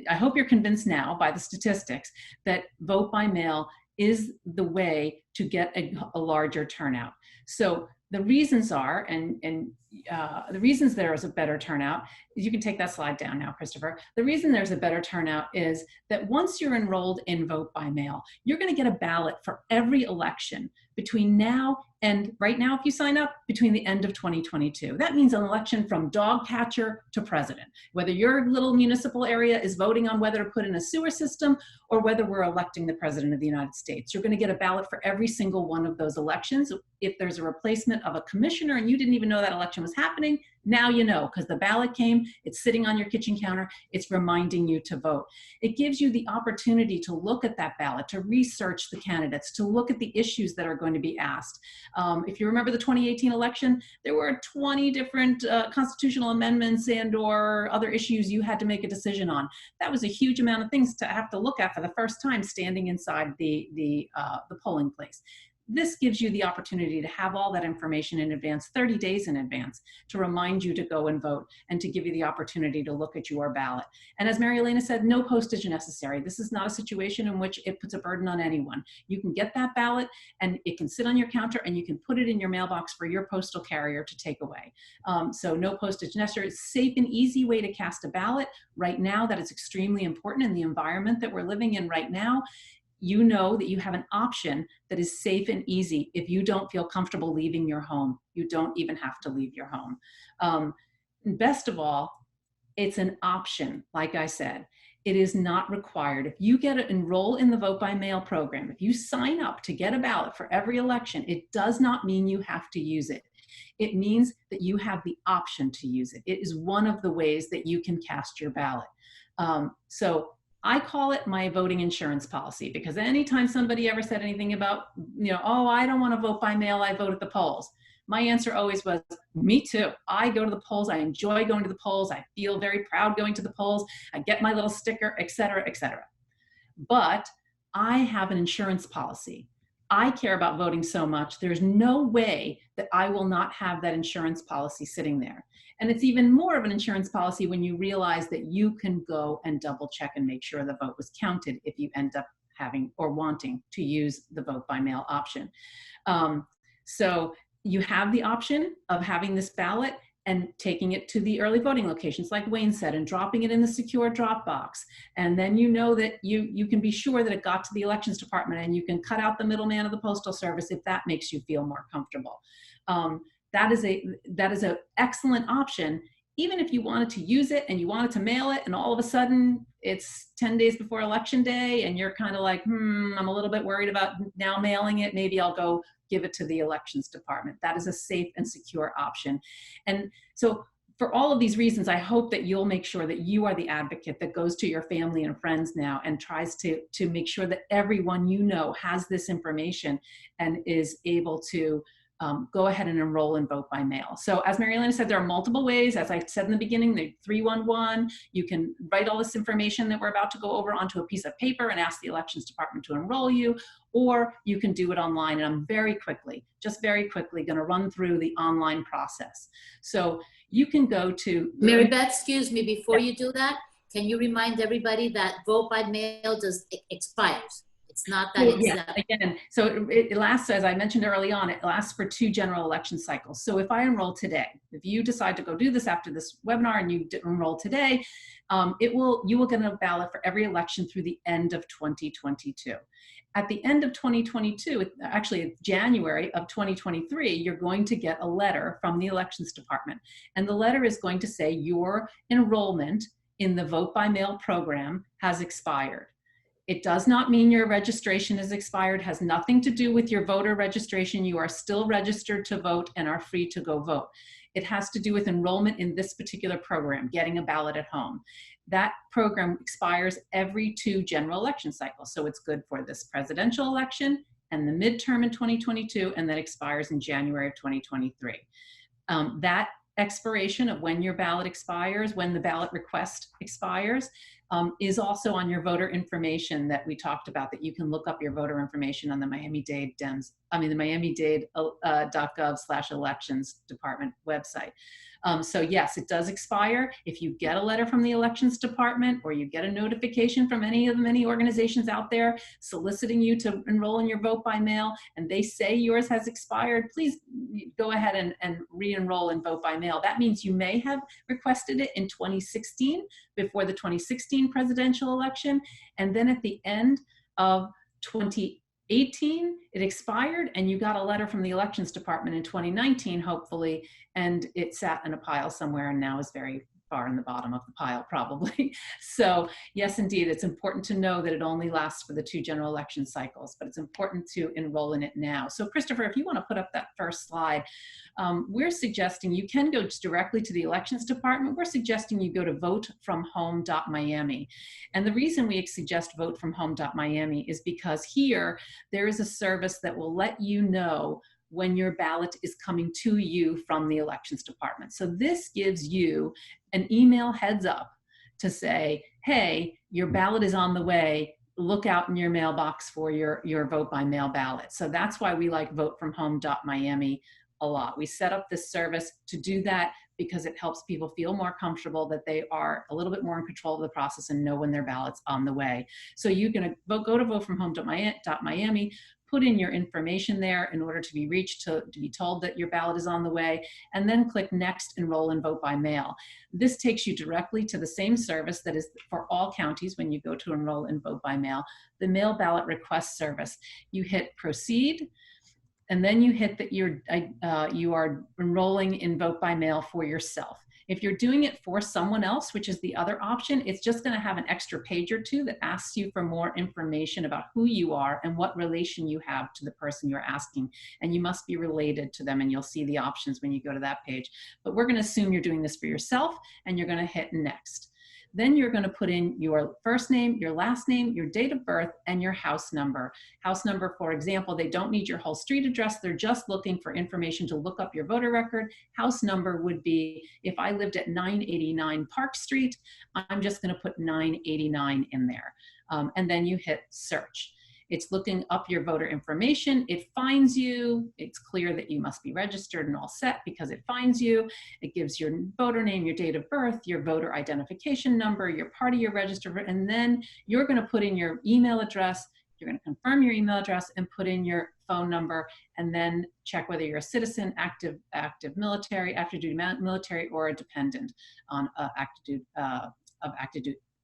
I hope you're convinced now by the statistics that vote by mail is the way to get a larger turnout. So the reasons are, the reasons there is a better turnout, you can take that slide down now, Christopher. The reason there's a better turnout is that once you're enrolled in vote by mail, you're gonna get a ballot for every election between now and, right now if you sign up, between the end of 2022. That means an election from dog catcher to president. Whether your little municipal area is voting on whether to put in a sewer system or whether we're electing the president of the United States, you're gonna get a ballot for every single one of those elections. If there's a replacement of a commissioner and you didn't even know that election was happening, now you know, because the ballot came, it's sitting on your kitchen counter, it's reminding you to vote. It gives you the opportunity to look at that ballot, to research the candidates, to look at the issues that are going to be asked. If you remember the 2018 election, there were 20 different constitutional amendments and or other issues you had to make a decision on. That was a huge amount of things to have to look at for the first time standing inside the polling place. this gives you the opportunity to have all that information in advance, 30 days in advance, to remind you to go and vote and to give you the opportunity to look at your ballot. And as Maria-Elena said, no postage necessary. This is not a situation in which it puts a burden on anyone. You can get that ballot and it can sit on your counter and you can put it in your mailbox for your postal carrier to take away. So no postage necessary. It's a safe and easy way to cast a ballot. Right now, that is extremely important in the environment that we're living in right now. You know that you have an option that is safe and easy. If you don't feel comfortable leaving your home, you don't even have to leave your home. Best of all, it's an option, like I said. It is not required. If you enroll in the vote by mail program, if you sign up to get a ballot for every election, it does not mean you have to use it. It means that you have the option to use it. It is one of the ways that you can cast your ballot. So I call it my voting insurance policy, because anytime somebody ever said anything about, oh, I don't want to vote by mail, I vote at the polls. My answer always was, me too. I go to the polls. I enjoy going to the polls. I feel very proud going to the polls. I get my little sticker, et cetera, et cetera. But I have an insurance policy. I care about voting so much, there's no way that I will not have that insurance policy sitting there. And it's even more of an insurance policy when you realize that you can go and double check and make sure the vote was counted if you end up having or wanting to use the vote by mail option. So you have the option of having this ballot and taking it to the early voting locations, like Wayne said, and dropping it in the secure drop box. And then you know that you can be sure that it got to the elections department, and you can cut out the middleman of the Postal Service if that makes you feel more comfortable. That is an excellent option, even if you wanted to use it and you wanted to mail it, and all of a sudden it's 10 days before Election Day, and you're kind of like, I'm a little bit worried about now mailing it. Maybe I'll go give it to the elections department. That is a safe and secure option. And so for all of these reasons, I hope that you'll make sure that you are the advocate that goes to your family and friends now and tries to make sure that everyone you know has this information and is able to go ahead and enroll and vote by mail. So as Maria-Elena said, there are multiple ways. As I said in the beginning, the 311, you can write all this information that we're about to go over onto a piece of paper and ask the elections department to enroll you, or you can do it online. And I'm very quickly gonna run through the online process. So you can go to- Mary Beth, excuse me, before you do that, can you remind everybody that vote by mail expires? It's not that it's again, so it lasts, as I mentioned early on, it lasts for 2 general election cycles. So if I enroll today, if you decide to go do this after this webinar and you enroll today, you will get a ballot for every election through the end of 2022. At the end of 2022, actually January of 2023, you're going to get a letter from the elections department. And the letter is going to say your enrollment in the vote by mail program has expired. It does not mean your registration is expired, has nothing to do with your voter registration. You are still registered to vote and are free to go vote. It has to do with enrollment in this particular program, getting a ballot at home. That program expires every 2 general election cycles. So it's good for this presidential election and the midterm in 2022, and then expires in January of 2023. That expiration of when your ballot expires, when the ballot request expires, is also on your voter information that we talked about, that you can look up your voter information on the Miami-Dade Dems, the Miami-Dade.gov/elections department website. So yes, it does expire. If you get a letter from the elections department, or you get a notification from any of the many organizations out there soliciting you to enroll in your vote by mail, and they say yours has expired, please go ahead and re-enroll in vote by mail. That means you may have requested it in 2016, before the 2016 presidential election, and then at the end of 2018, it expired, and you got a letter from the elections department in 2019, hopefully, and it sat in a pile somewhere and now is very far in the bottom of the pile, probably. So yes, indeed, it's important to know that it only lasts for the 2 general election cycles, but it's important to enroll in it now. So Christopher, if you want to put up that first slide, we're suggesting you can go directly to the elections department. We're suggesting you go to votefromhome.miami. And the reason we suggest votefromhome.miami is because here there is a service that will let you know when your ballot is coming to you from the elections department. So this gives you an email heads up to say, hey, your ballot is on the way. look out in your mailbox for your vote by mail ballot. So that's why we like votefromhome.miami a lot. We set up this service to do that because it helps people feel more comfortable that they are a little bit more in control of the process and know when their ballot's on the way. So you're going to go to votefromhome.miami, put in your information there in order to be reached, to be told that your ballot is on the way, and then click Next, Enroll and Vote by Mail. This takes you directly to the same service that is for all counties when you go to enroll and vote by mail, the mail ballot request service. You hit Proceed, and then you hit that you are enrolling in vote by mail for yourself. If you're doing it for someone else, which is the other option, it's just going to have an extra page or two that asks you for more information about who you are and what relation you have to the person you're asking. And you must be related to them, and you'll see the options when you go to that page. But we're going to assume you're doing this for yourself, and you're going to hit Next. Then you're going to put in your first name, your last name, your date of birth, and your house number. House number, for example, they don't need your whole street address. They're just looking for information to look up your voter record. House number would be, if I lived at 989 Park Street, I'm just going to put 989 in there. And then you hit search. It's looking up your voter information. It finds you. It's clear that you must be registered and all set because it finds you. It gives your voter name, your date of birth, your voter identification number, your party you're registered for, and then you're going to put in your email address. You're going to confirm your email address and put in your phone number, and then check whether you're a citizen, active military, active duty military, or a dependent on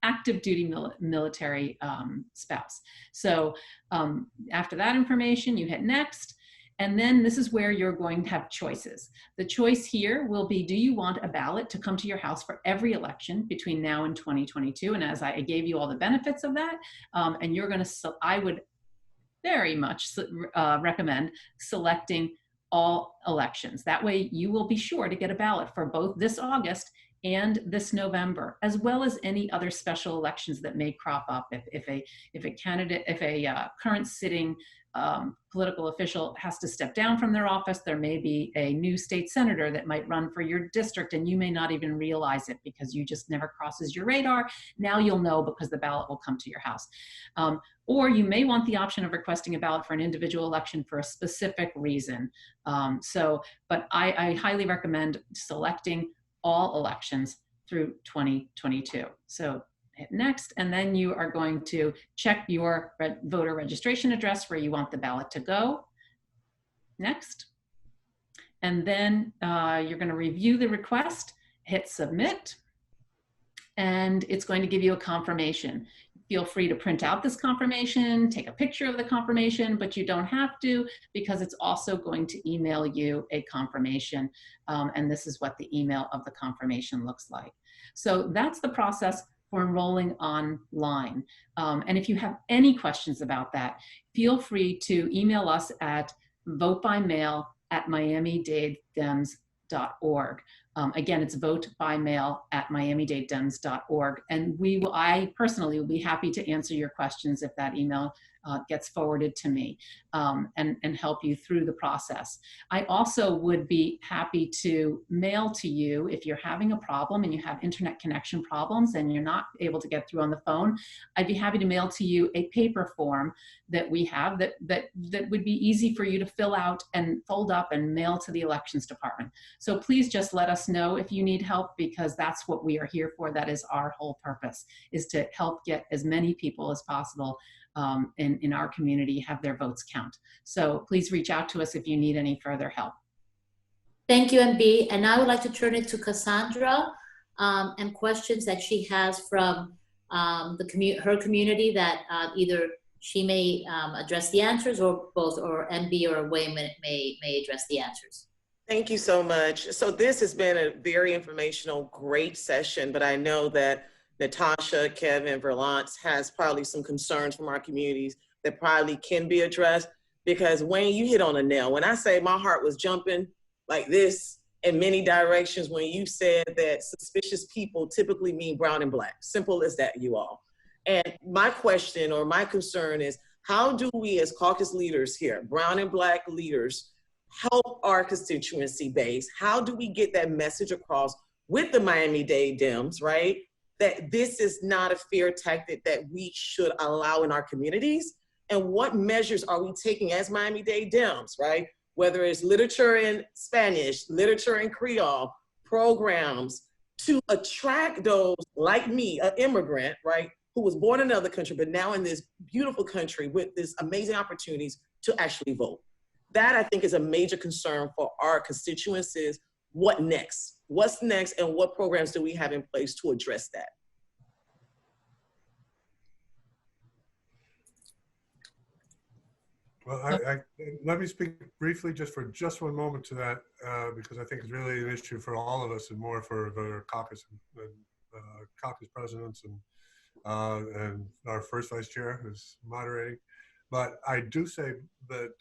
active duty military spouse. So after that information, you hit Next, and then this is where you're going to have choices. The choice here will be, do you want a ballot to come to your house for every election between now and 2022? And as I gave you all the benefits of that, and you're going to, I would very much recommend selecting all elections. That way you will be sure to get a ballot for both this August and this November, as well as any other special elections that may crop up. If a current sitting political official has to step down from their office, there may be a new state senator that might run for your district, and you may not even realize it because you just never crosses your radar. Now you'll know because the ballot will come to your house. Or you may want the option of requesting a ballot for an individual election for a specific reason. But I highly recommend selecting all elections through 2022. So hit Next, and then you are going to check your voter registration address where you want the ballot to go. Next. And then you're going to review the request, hit Submit, and it's going to give you a confirmation. Feel free to print out this confirmation, take a picture of the confirmation, but you don't have to because it's also going to email you a confirmation. And this is what the email of the confirmation looks like. So that's the process for enrolling online. And if you have any questions about that, feel free to email us at votebymail@miamidadedems.org. Again, it's votebymail@miamidadedems.org. And I personally will be happy to answer your questions if that email gets forwarded to me and help you through the process. I also would be happy to mail to you if you're having a problem and you have internet connection problems and you're not able to get through on the phone. I'd be happy to mail to you a paper form that we have that would be easy for you to fill out and fold up and mail to the elections department. So please just let us know if you need help, because that's what we are here for. That is our whole purpose, is to help get as many people as possible in our community have their votes count. So please reach out to us if you need any further help. Thank you, MB. And I would like to turn it to Cassandra and questions that she has from her community that either she may address the answers, or both, or MB or Wayman may address the answers. Thank you so much. So this has been a very informational, great session, but I know that Natasha, Kevin, Verlance has probably some concerns from our communities that probably can be addressed, because Wayne, you hit on a nail. When I say my heart was jumping like this in many directions when you said that suspicious people typically mean brown and black. Simple as that, you all. And my question or my concern is, how do we as caucus leaders here, brown and black leaders, help our constituency base? How do we get that message across with the Miami-Dade Dems, right? that this is not a fear tactic that we should allow in our communities? And what measures are we taking as Miami-Dade Dems, right? Whether it's literature in Spanish, literature in Creole, programs to attract those like me, an immigrant, right? Who was born in another country, but now in this beautiful country with this amazing opportunities to actually vote. That I think is a major concern for our constituents is what next? What's next and what programs do we have in place to address that? Well, let me speak briefly just for just one moment to that, because I think it's really an issue for all of us and more for the caucus and caucus presidents and our first vice chair who's moderating. But I do say that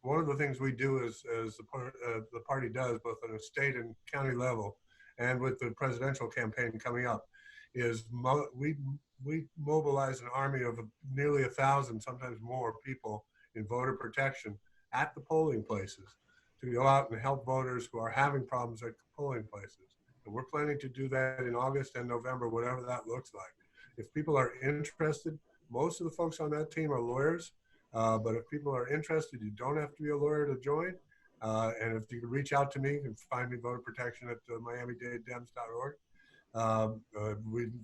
one of the things we do as the party does, both on a state and county level, and with the presidential campaign coming up, is we mobilize an army of nearly 1,000, sometimes more people in voter protection at the polling places to go out and help voters who are having problems at polling places. And we're planning to do that in August and November, whatever that looks like. If people are interested, most of the folks on that team are lawyers, but if people are interested, you don't have to be a lawyer to join. And if you can reach out to me, you can find me voter protection at Miami-Dade-Dems.org.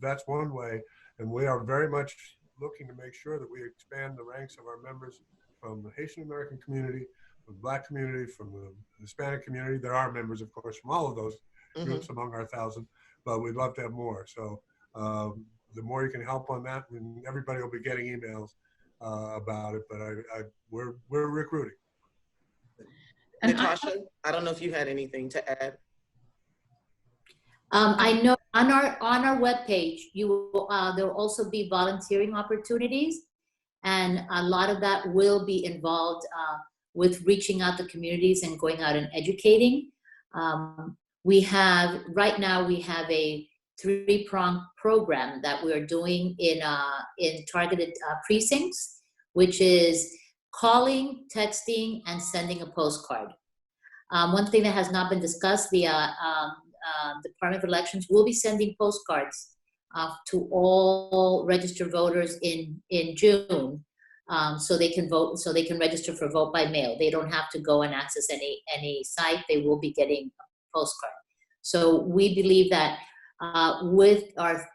That's one way. And we are very much looking to make sure that we expand the ranks of our members from the Haitian American community, from the Black community, from the Hispanic community. There are members, of course, from all of those groups among our 1,000, but we'd love to have more. So the more you can help on that, and everybody will be getting emails about it, but we're recruiting. And Natasha, I don't know if you had anything to add. I know on our webpage, you will there will also be volunteering opportunities, and a lot of that will be involved with reaching out to communities and going out and educating. Right now we have a 3-pronged program that we're doing in targeted precincts, which is calling, texting, and sending a postcard. One thing that has not been discussed, the Department of Elections will be sending postcards to all registered voters in June, so they can vote, so they can register for vote by mail. They don't have to go and access any site. They will be getting a postcard. So we believe that with our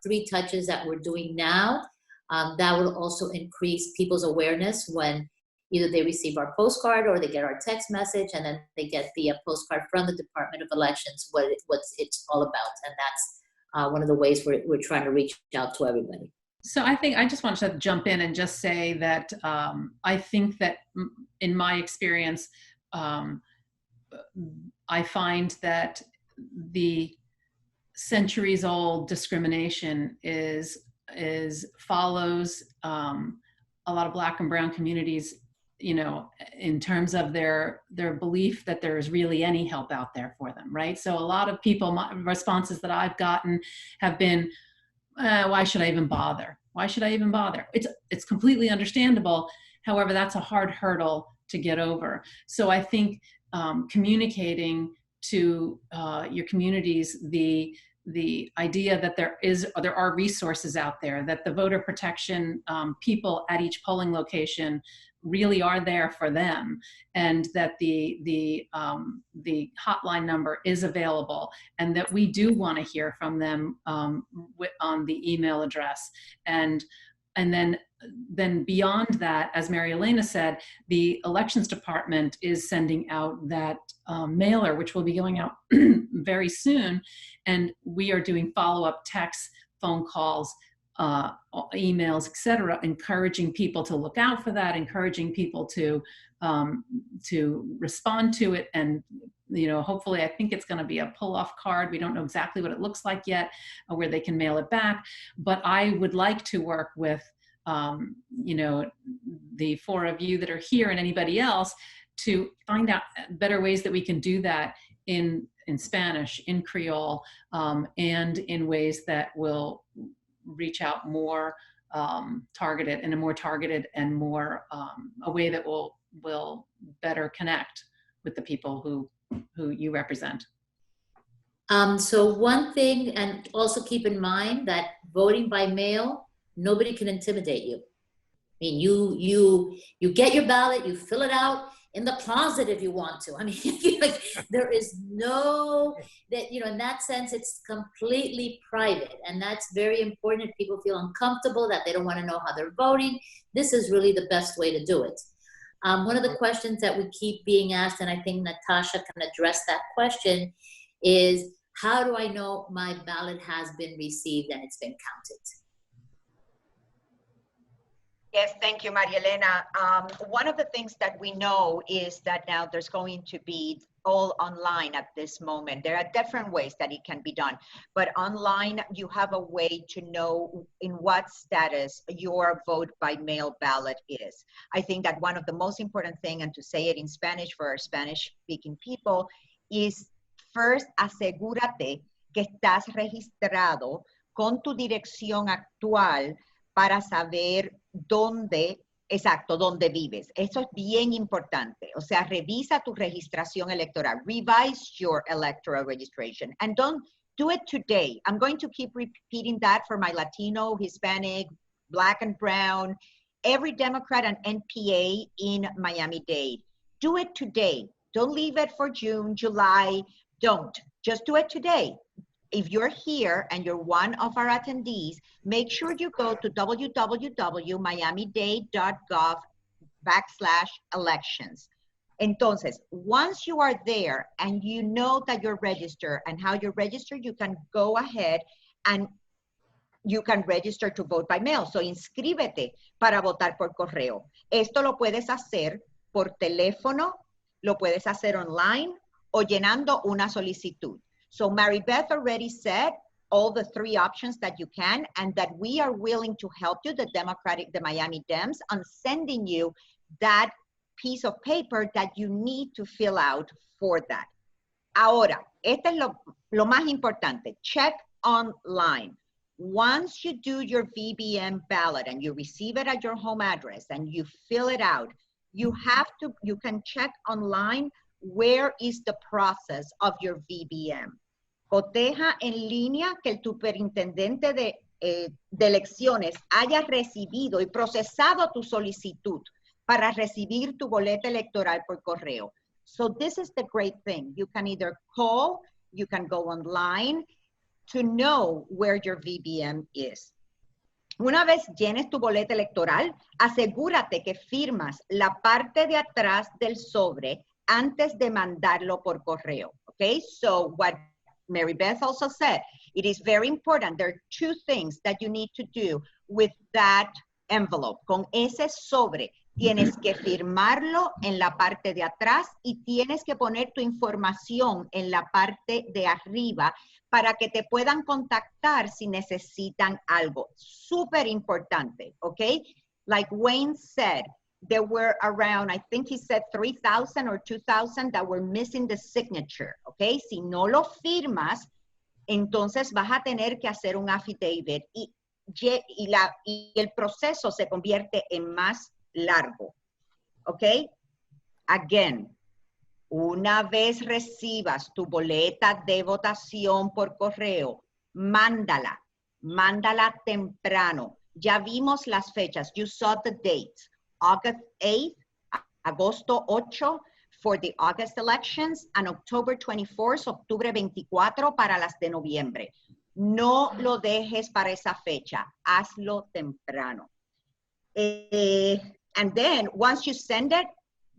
3 touches that we're doing now, that will also increase people's awareness when either they receive our postcard or they get our text message, and then they get the postcard from the Department of Elections, what it's all about. And that's one of the ways we're trying to reach out to everybody. So I think I just want to jump in and just say that I think that in my experience, I find that the centuries-old discrimination follows a lot of Black and brown communities, you know, in terms of their belief that there is really any help out there for them, right? So a lot of people, responses that I've gotten have been, why should I even bother? Why should I even bother? It's completely understandable. However, that's a hard hurdle to get over. So I think communicating to your communities the idea that there are resources out there, that the voter protection people at each polling location really are there for them, and that the hotline number is available, and that we do want to hear from them on the email address. And then beyond that, as Maria-Elena said, the elections department is sending out that mailer, which will be going out very soon. And we are doing follow-up texts, phone calls, emails, etc., encouraging people to look out for that, encouraging people to respond to it. And, you know, hopefully, I think it's going to be a pull-off card. We don't know exactly what it looks like yet, where they can mail it back. But I would like to work with, you know, the 4 of you that are here and anybody else to find out better ways that we can do that in Spanish, in Creole, and in ways that will reach out more targeted, in a more targeted and more a way that will better connect with the people who you represent. So one thing, and also keep in mind that voting by mail, nobody can intimidate you. I mean, you get your ballot, you fill it out in the closet if you want to. I mean, like, there is no, that, you know, in that sense, it's completely private. And that's very important. If people feel uncomfortable, that they don't want to know how they're voting, this is really the best way to do it. One of the questions that we keep being asked, and I think Natasha can address that question, is how do I know my ballot has been received and it's been counted? Yes, thank you, Maria-Elena. One of the things that we know is that now there's going to be all online at this moment. There are different ways that it can be done, but online you have a way to know in what status your vote by mail ballot is. I think that one of the most important thing, and to say it in Spanish for our Spanish-speaking people, is first asegúrate que estás registrado con tu dirección actual para saber dónde vives. Eso es bien importante. O sea, revisa tu registración electoral. Revise your electoral registration. And don't do it today. I'm going to keep repeating that for my Latino, Hispanic, Black and Brown, every Democrat and NPA in Miami-Dade. Do it today. Don't leave it for June, July. Don't. Just do it today. If you're here and you're one of our attendees, make sure you go to www.miamidade.gov/elections. Entonces, once you are there and you know that you're registered and how you're registered, you can go ahead and you can register to vote by mail. So inscríbete para votar por correo. Esto lo puedes hacer por teléfono, lo puedes hacer online o llenando una solicitud. So Mary Beth already said all the three options that you can, and that we are willing to help you, the Miami Dems, on sending you that piece of paper that you need to fill out for that. Ahora, este es lo más importante. Check online. Once you do your VBM ballot and you receive it at your home address and you fill it out, you can check online where is the process of your VBM. Coteja en línea que el superintendente de elecciones haya recibido y procesado tu solicitud para recibir tu boleta electoral por correo. So this is the great thing. You can either call, you can go online to know where your VBM is. Una vez llenes tu boleta electoral, asegúrate que firmas la parte de atrás del sobre antes de mandarlo por correo. Okay, so what Mary Beth also said, it is very important. There are two things that you need to do with that envelope. Con ese sobre, tienes que firmarlo en la parte de atrás y tienes que poner tu información en la parte de arriba para que te puedan contactar si necesitan algo. Súper importante, okay? Like Wayne said, there were around, I think he said 3,000 or 2,000 that were missing the signature, okay? Si no lo firmas, entonces vas a tener que hacer un affidavit y el proceso se convierte en más largo, okay? Again, una vez recibas tu boleta de votación por correo, mándala temprano. Ya vimos las fechas, you saw the dates. August 8th, agosto 8 for the August elections, and October 24th, octubre 24 para las de noviembre. No lo dejes para esa fecha, hazlo temprano. And then once you send it,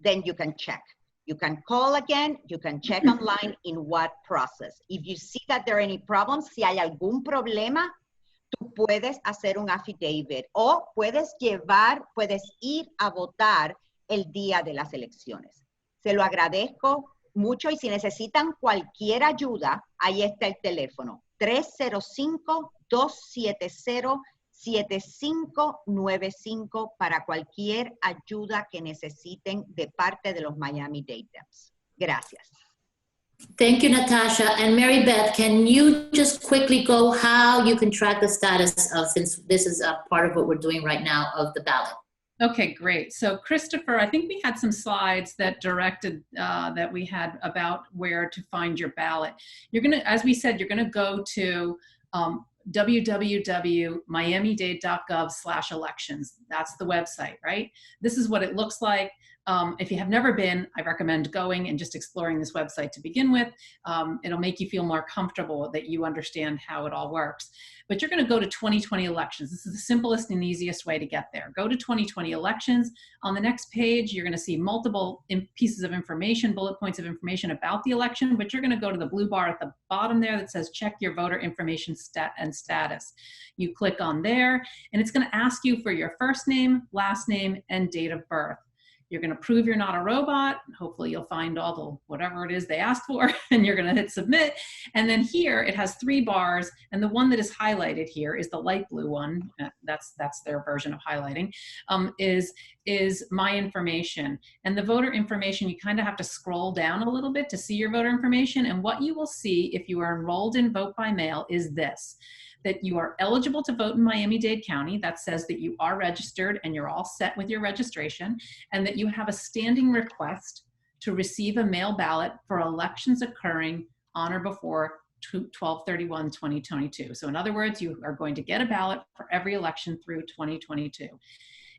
then you can check. You can call again, you can check online in what process. If you see that there are any problems, si hay algún problema, tú puedes hacer un affidavit o puedes ir a votar el día de las elecciones. Se lo agradezco mucho y si necesitan cualquier ayuda, ahí está el teléfono, 305-270-7595 para cualquier ayuda que necesiten de parte de los Miami-Dade Dems. Gracias. Thank you, Natasha. And Mary Beth, can you just quickly go how you can track the status of, since this is a part of what we're doing right now, of the ballot? Okay, great. So Christopher, I think we had some slides that directed that we had about where to find your ballot. You're gonna, as we said, you're gonna go to www.miamidade.gov/elections. That's the website, right? This is what it looks like. If you have never been, I recommend going and just exploring this website to begin with. It'll make you feel more comfortable that you understand how it all works. But you're going to go to 2020 elections. This is the simplest and easiest way to get there. Go to 2020 elections. On the next page, you're going to see multiple pieces of information, bullet points of information about the election, but you're going to go to the blue bar at the bottom there that says check your voter information status. You click on there, and it's going to ask you for your first name, last name, and date of birth. You're going to prove you're not a robot. Hopefully you'll find all the whatever it is they asked for, and you're going to hit submit. And then here it has 3 bars, and the one that is highlighted here is the light blue one. That's their version of highlighting. Is my information. And the voter information, you kind of have to scroll down a little bit to see your voter information. And what you will see if you are enrolled in vote by mail is this: that you are eligible to vote in Miami-Dade County. That says that you are registered and you're all set with your registration, and that you have a standing request to receive a mail ballot for elections occurring on or before 12/31/2022. So in other words, you are going to get a ballot for every election through 2022.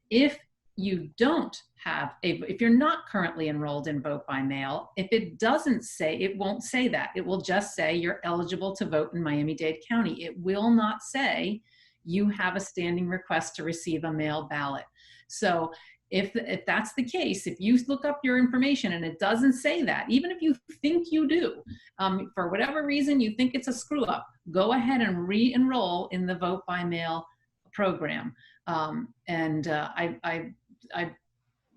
If you don't have if you're not currently enrolled in vote by mail, if it doesn't say, it won't say that. It will just say you're eligible to vote in Miami-Dade County. It will not say you have a standing request to receive a mail ballot. So if that's the case, if you look up your information and it doesn't say that, even if you think you do, for whatever reason you think it's a screw up, go ahead and re-enroll in the vote by mail program.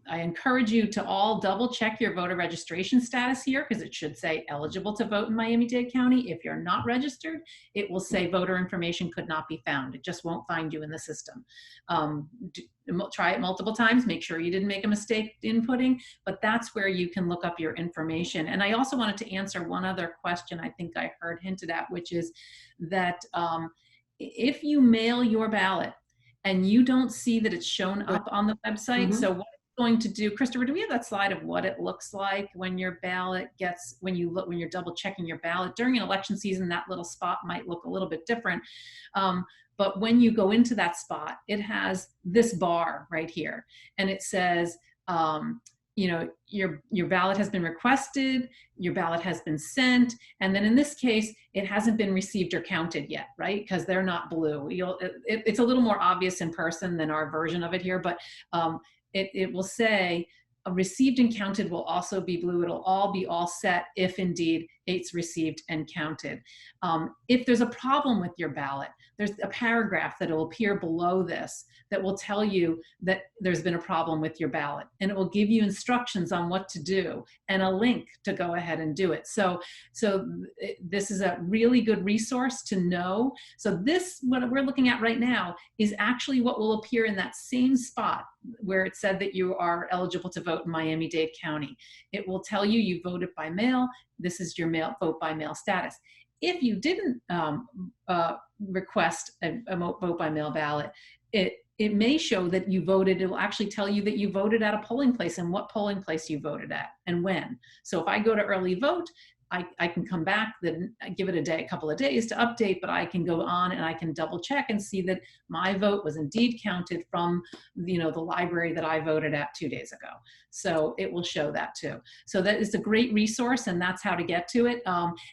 I encourage you to all double check your voter registration status here, because it should say eligible to vote in Miami-Dade County. If you're not registered, it will say voter information could not be found. It just won't find you in the system. Try it multiple times, make sure you didn't make a mistake inputting, but that's where you can look up your information. And I also wanted to answer one other question I think I heard hinted at, which is that if you mail your ballot and you don't see that it's shown up on the website, so what it's going to do, Christopher, do we have that slide of what it looks like when your ballot gets, when you're double checking your ballot during an election season? That little spot might look a little bit different. But when you go into that spot, it has this bar right here, and it says, you know, your ballot has been requested, your ballot has been sent, and then in this case, it hasn't been received or counted yet, right? Because they're not blue. It's a little more obvious in person than our version of it here, but it will say received and counted will also be blue. It'll all be all set if indeed it's received and counted. If there's a problem with your ballot, there's a paragraph that will appear below this that will tell you that there's been a problem with your ballot, and it will give you instructions on what to do and a link to go ahead and do it. So this is a really good resource to know. So this, what we're looking at right now, is actually what will appear in that same spot where it said that you are eligible to vote in Miami-Dade County. It will tell you you voted by mail. This is your vote by mail status. If you didn't request a vote by mail ballot, it may show that you voted. It will actually tell you that you voted at a polling place and what polling place you voted at and when. So if I go to early vote, I can come back, then give it a couple of days to update, but I can go on and I can double check and see that my vote was indeed counted from, you know, the library that I voted at 2 days ago. So it will show that too. So that is a great resource, and that's how to get to it.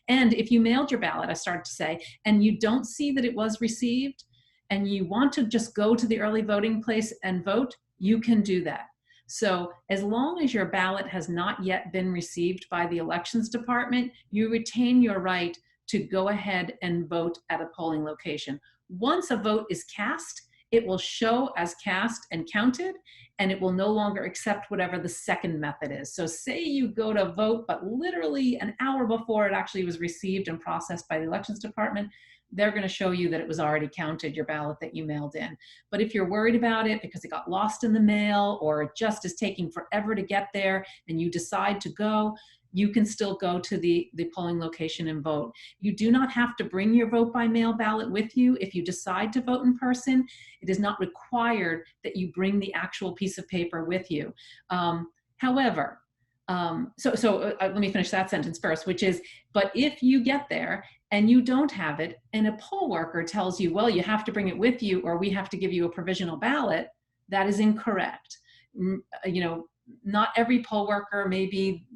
And if you mailed your ballot, I started to say, and you don't see that it was received, and you want to just go to the early voting place and vote, you can do that. So as long as your ballot has not yet been received by the elections department, you retain your right to go ahead and vote at a polling location. Once a vote is cast, it will show as cast and counted, and it will no longer accept whatever the second method is. So say you go to vote, but literally an hour before it actually was received and processed by the elections department, they're going to show you that it was already counted, your ballot that you mailed in. But if you're worried about it because it got lost in the mail or it just is taking forever to get there and you decide to go, you can still go to the polling location and vote. You do not have to bring your vote by mail ballot with you. If you decide to vote in person, it is not required that you bring the actual piece of paper with you. However, let me finish that sentence first, which is, but if you get there and you don't have it and a poll worker tells you, well, you have to bring it with you or we have to give you a provisional ballot, that is incorrect. You know, not every poll worker may be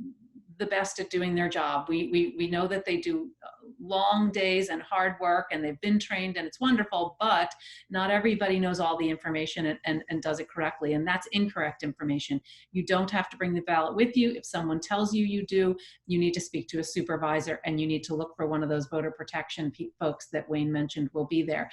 the best at doing their job. We know that they do long days and hard work and they've been trained and it's wonderful, but not everybody knows all the information and does it correctly. And that's incorrect information. You don't have to bring the ballot with you. If someone tells you you do, you need to speak to a supervisor and you need to look for one of those voter protection folks that Wayne mentioned will be there.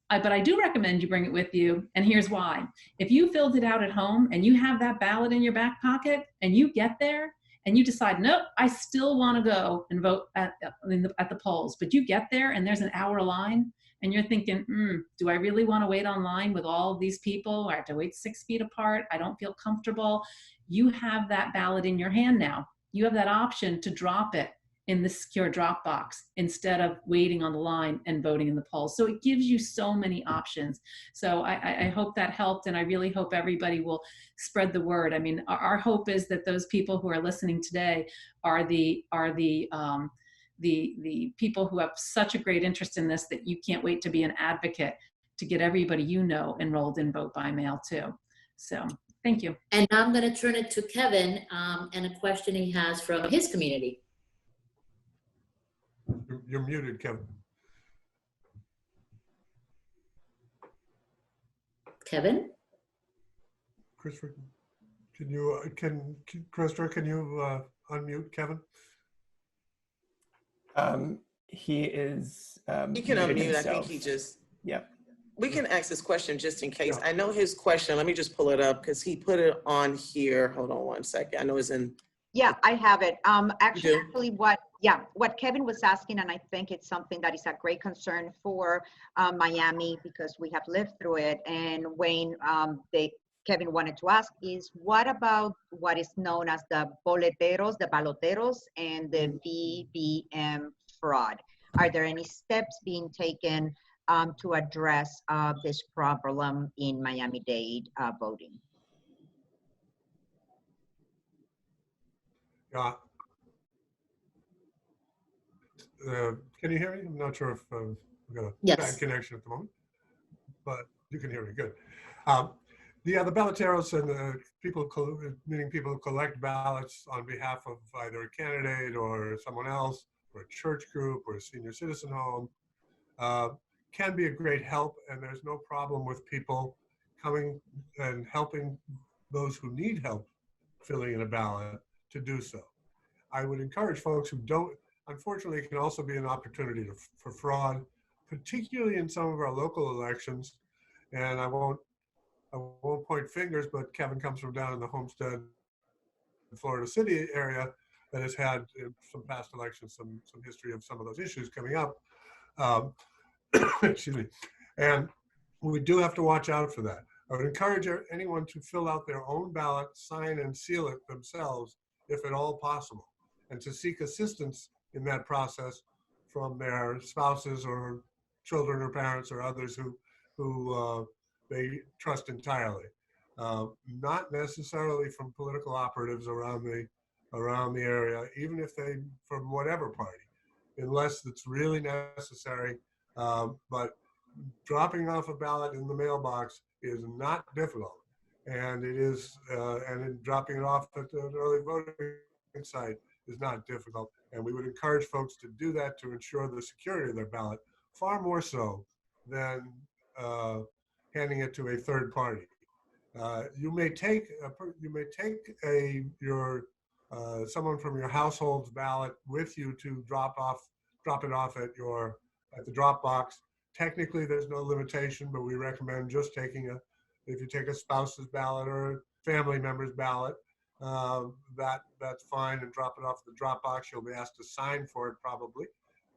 But I do recommend you bring it with you, and here's why. If you filled it out at home and you have that ballot in your back pocket and you get there and you decide, nope, I still want to go and vote at the polls, but you get there and there's an hour line and you're thinking, do I really want to wait online with all of these people? I have to wait 6 feet apart. I don't feel comfortable. You have that ballot in your hand now. You have that option to drop it in the secure drop box instead of waiting on the line and voting in the polls. So it gives you so many options. So I hope that helped, and I really hope everybody will spread the word. I mean, our hope is that those people who are listening today are the people who have such a great interest in this that you can't wait to be an advocate to get everybody you know enrolled in vote by mail too. So thank you. And now I'm going to turn it to Kevin and a question he has from his community. You're muted, Kevin. Kevin? Christopher, can you Christopher, can you unmute Kevin? He is. He can unmute. himself. I think he just. Yep. We can ask this question just in case. Yeah. I know his question. Let me just pull it up because he put it on here. Hold on one second. I know it's in. Yeah, I have it. Actually, what Kevin was asking, and I think it's something that is a great concern for Miami because we have lived through it. And Wayne, Kevin wanted to ask is, what about what is known as the boleteros, the balloteros, and the VBM fraud? Are there any steps being taken to address this problem in Miami-Dade voting? Can you hear me? I'm not sure if we've got a bad connection at the moment, but you can hear me. Good. The balloteros and the people, meaning people who collect ballots on behalf of either a candidate or someone else, or a church group or a senior citizen home, can be a great help, and there's no problem with people coming and helping those who need help filling in a ballot to do so. I would encourage folks who don't. Unfortunately, it can also be an opportunity for fraud, particularly in some of our local elections. And I won't point fingers, but Kevin comes from down in the Homestead, Florida City area that has had in some past elections some history of some of those issues coming up. Excuse me. And we do have to watch out for that. I would encourage anyone to fill out their own ballot, sign and seal it themselves, if at all possible, and to seek assistance in that process from their spouses or children or parents or others who they trust entirely. Not necessarily from political operatives around the area, even if they from whatever party, unless it's really necessary. But dropping off a ballot in the mailbox is not difficult, and it is, and dropping it off at the early voting site is not difficult. And we would encourage folks to do that to ensure the security of their ballot, far more so than handing it to a third party. You may take someone from your household's ballot with you to drop it off at the drop box. Technically, there's no limitation, but we recommend just if you take a spouse's ballot or a family member's ballot, that's fine, and drop it off at the drop box. You'll be asked to sign for it probably,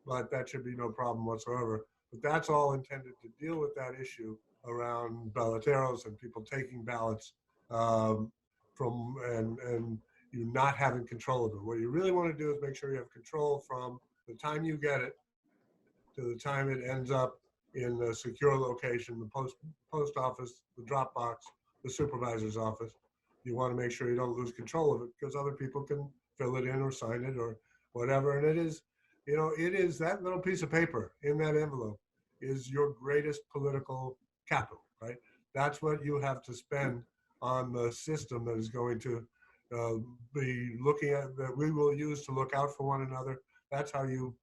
but that should be no problem whatsoever. But that's all intended to deal with that issue around balloteros and people taking ballots and you not having control of it. What you really want to do is make sure you have control from the time you get it to the time it ends up in the secure location, the post office, the drop box, the supervisor's office. You want to make sure you don't lose control of it because other people can fill it in or sign it or whatever. And it is, you know, it is that little piece of paper in that envelope is your greatest political capital, right? That's what you have to spend on the system that is going to be looking at, that we will use to look out for one another. That's how you,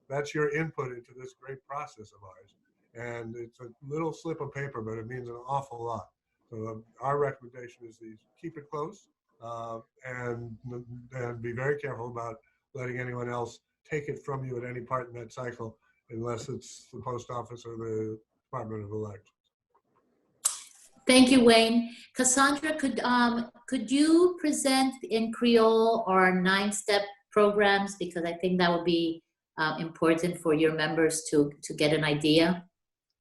that's your input into this great process of ours. And it's a little slip of paper, but it means an awful lot. So our recommendation is to keep it close and be very careful about letting anyone else take it from you at any part in that cycle, unless it's the post office or the Department of Elections. Thank you, Wayne. Cassandra, could you present in Creole our 9-step programs? Because I think that would be important for your members to get an idea.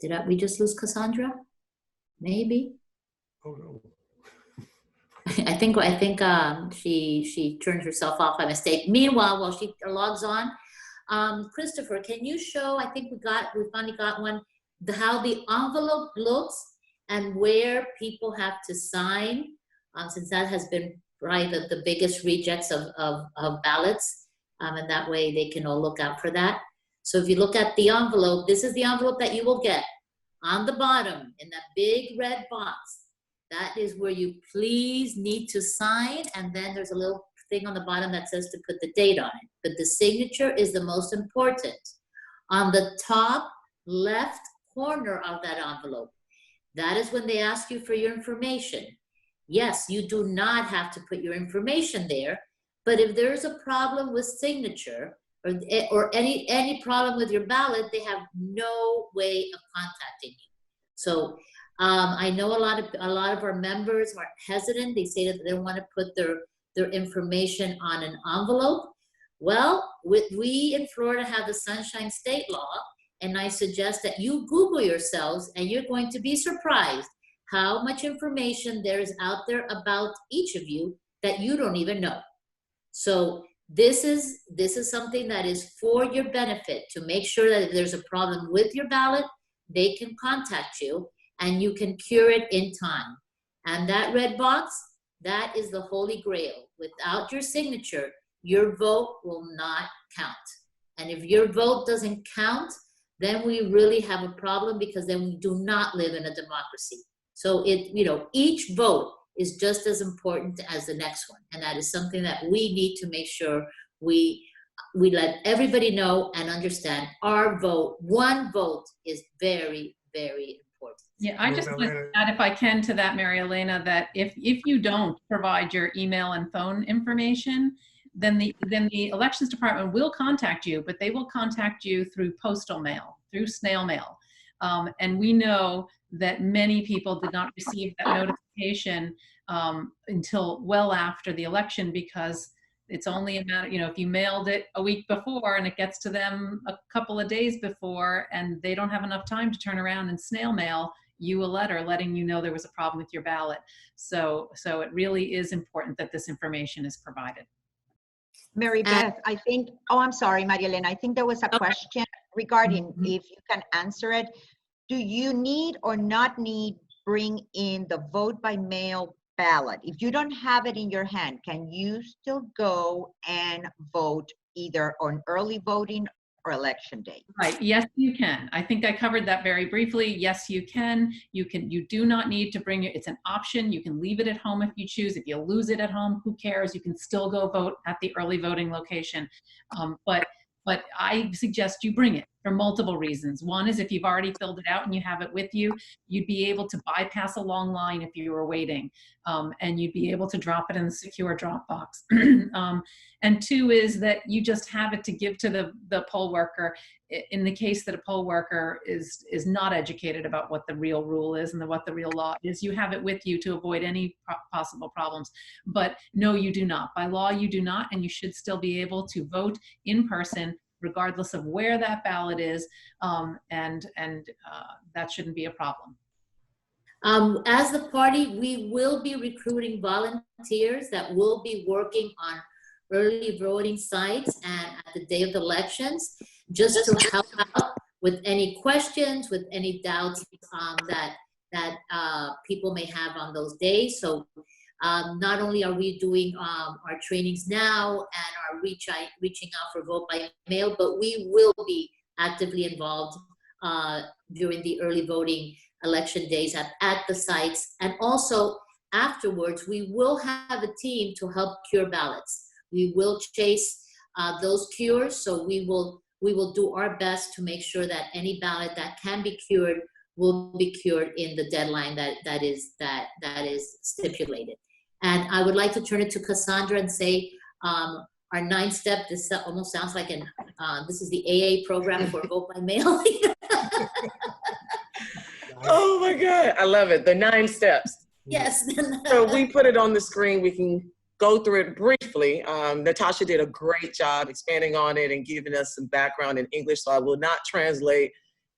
Did we just lose Cassandra? Maybe. Oh no. I think she turned herself off by mistake. Meanwhile, while she logs on, Christopher, can you show? I think we finally got one. How the envelope looks and where people have to sign, since that has been probably the biggest rejects of ballots, and that way they can all look out for that. So if you look at the envelope, this is the envelope that you will get. On the bottom, in that big red box, that is where you please need to sign, and then there's a little thing on the bottom that says to put the date on it. But the signature is the most important. On the top left corner of that envelope, that is when they ask you for your information. Yes, you do not have to put your information there, but if there's a problem with signature or any problem with your ballot, they have no way of contacting you. So I know a lot of our members are hesitant. They say that they don't want to put their information on an envelope. Well, we in Florida have the Sunshine State Law, and I suggest that you Google yourselves, and you're going to be surprised how much information there is out there about each of you that you don't even know. So this is something that is for your benefit, to make sure that if there's a problem with your ballot, they can contact you and you can cure it in time. And that red box, that is the holy grail. Without your signature, your vote will not count. And if your vote doesn't count, then we really have a problem, because then we do not live in a democracy. So each vote is just as important as the next one. And that is something that we need to make sure we let everybody know and understand. Our vote, one vote, is very, very important. Yeah, I just want to add, if I can, to that, Maria-Elena, that if you don't provide your email and phone information, then the elections department will contact you, but they will contact you through postal mail, through snail mail. And we know that many people did not receive that notification until well after the election, because it's only a matter, if you mailed it a week before and it gets to them a couple of days before, and they don't have enough time to turn around and snail mail you a letter letting you know there was a problem with your ballot. So it really is important that this information is provided. Mary Beth, I think, I'm sorry, Maria-Elena, I think there was a question regarding if you can answer it. Do you need or not need bring in the vote by mail ballot? If you don't have it in your hand, can you still go and vote either on early voting or election day? Right, yes, you can. I think I covered that very briefly. Yes, you can. You do not need to bring it. It's an option. You can leave it at home if you choose. If you lose it at home, who cares? You can still go vote at the early voting location. But I suggest you bring it for multiple reasons. One is, if you've already filled it out and you have it with you, you'd be able to bypass a long line if you were waiting, and you'd be able to drop it in the secure drop box. And two is that you just have it to give to the poll worker in the case that a poll worker is not educated about what the real rule is and what the real law is. You have it with you to avoid any possible problems. But no, you do not. By law, you do not, and you should still be able to vote in person regardless of where that ballot is, and that shouldn't be a problem. As the party, we will be recruiting volunteers that will be working on early voting sites and at the day of the elections, just to help out with any questions, with any doubts that people may have on those days. So not only are we doing our trainings now and are reaching out for vote by mail, but we will be actively involved during the early voting election days at the sites. And also afterwards, we will have a team to help cure ballots. We will chase those cures. So we will do our best to make sure that any ballot that can be cured will be cured in the deadline that is stipulated. And I would like to turn it to Cassandra and say, our 9th step, this almost sounds like this is the AA program for vote by mail. Oh my God, I love it. The 9 steps. Yes. So we put it on the screen. We can go through it briefly. Natasha did a great job expanding on it and giving us some background in English, so I will not translate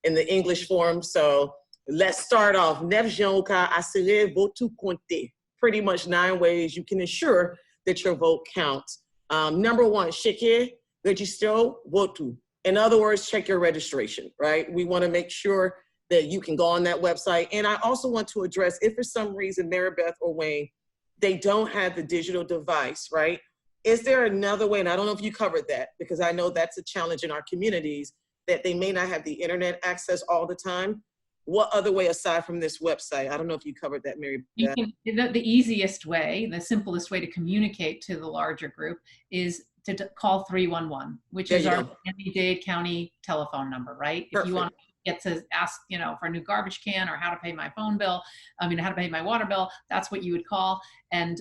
in the English form. So let's start off. 9 jours qu'a assurer vote compter. Pretty much 9 ways you can ensure that your vote counts. Number 1, checker registro voto. In other words, check your registration, right? We want to make sure that you can go on that website. And I also want to address, if for some reason Maribeth or Wayne, they don't have the digital device, right? Is there another way, and I don't know if you covered that, because I know that's a challenge in our communities, that they may not have the internet access all the time. What other way aside from this website? I don't know if you covered that, Mary Beth. The easiest way, the simplest way to communicate to the larger group is to call 311, which is our Miami-Dade County telephone number, right? Perfect. If you want to get to ask, for a new garbage can or how to pay my phone bill, how to pay my water bill, that's what you would call. And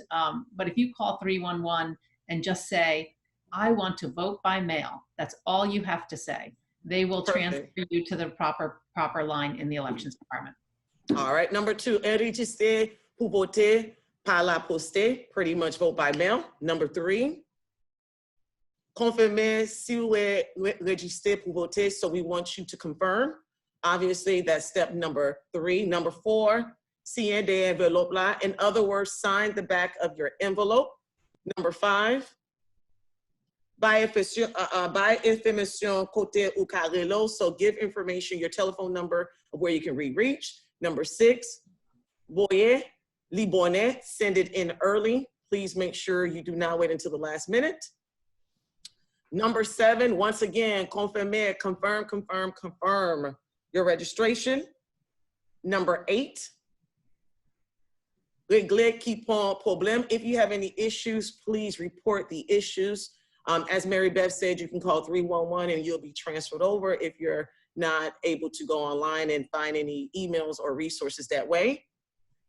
but if you call 311 and just say, I want to vote by mail, that's all you have to say. They will transfer you to the proper line in the elections department. All right, number 2, enregistrer pour voter par la poste, pretty much vote by mail. Number 3, confirmer si vous êtes registré pour voter, so we want you to confirm. Obviously, that's step number 3. Number 4, signer de enveloppe là. In other words, sign the back of your envelope. Number 5, by information côté ou carrelo, so give information, your telephone number of where you can reach. Number 6, voyez li bonnet, send it in early. Please make sure you do not wait until the last minute. Number 7, once again, confirmer, confirm your registration. Number 8, régler qui pose problème. If you have any issues, please report the issues. As Mary Beth said, you can call 311 and you'll be transferred over if you're not able to go online and find any emails or resources that way.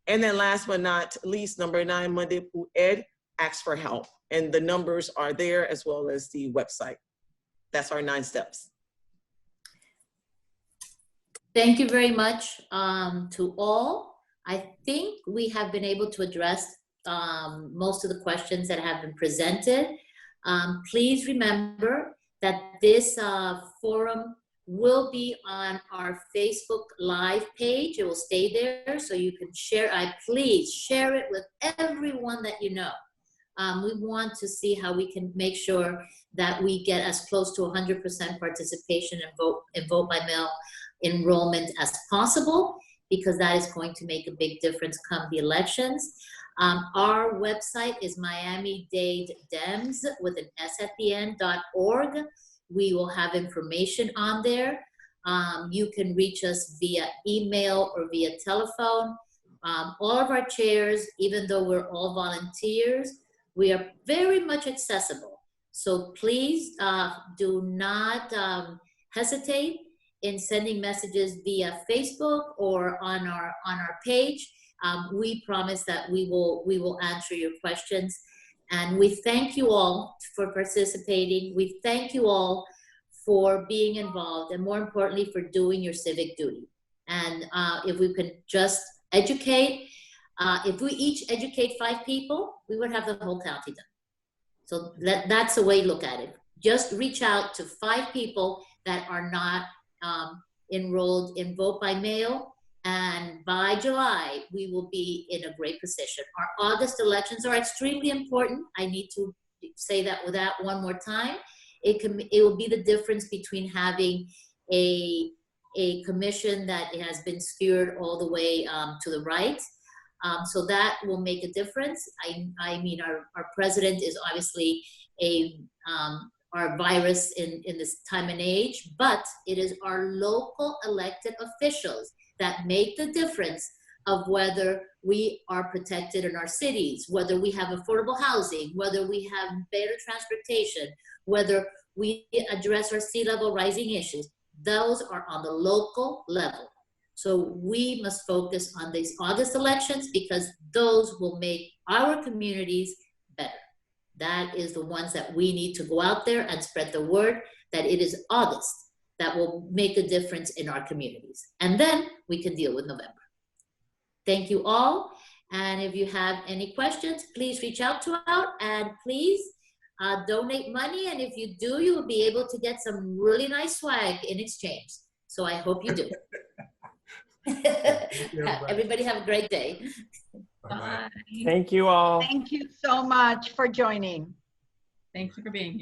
And then last but not least, number 9, Monday pour aide, ask for help. And the numbers are there as well as the website. That's our 9 steps. Thank you very much to all. I think we have been able to address most of the questions that have been presented. Please remember that this forum will be on our Facebook Live page. It will stay there, so you can share. Please share it with everyone that you know. We want to see how we can make sure that we get as close to 100% participation in vote by mail enrollment as possible, because that is going to make a big difference come the elections. Our website is Miami-Dade Dems with an S at the end.org. We will have information on there. You can reach us via email or via telephone. All of our chairs, even though we're all volunteers, we are very much accessible. So please do not hesitate in sending messages via Facebook or on our page. We promise that we will answer your questions. And we thank you all for participating. We thank you all for being involved, and more importantly, for doing your civic duty. And if we could just educate, if we each educate 5 people, we would have the whole county done. So that's the way to look at it. just reach out to 5 people that are not enrolled in vote by mail, and by July, we will be in a great position. Our August elections are extremely important. I need to say that one more time. It will be the difference between having a commission that has been steered all the way to the right. So that will make a difference. I mean, our president is obviously our virus in this time and age, but it is our local elected officials that make the difference of whether we are protected in our cities, whether we have affordable housing, whether we have better transportation, whether we address our sea level rising issues. Those are on the local level. So we must focus on these August elections because those will make our communities better. That is the ones that we need to go out there and spread the word that it is August that will make a difference in our communities. And then we can deal with November. Thank you all. And if you have any questions, please reach out to us and please donate money. And if you do, you will be able to get some really nice swag in exchange. So I hope you do. Everybody have a great day. Bye. Thank you all. Thank you so much for joining. Thank you for being here.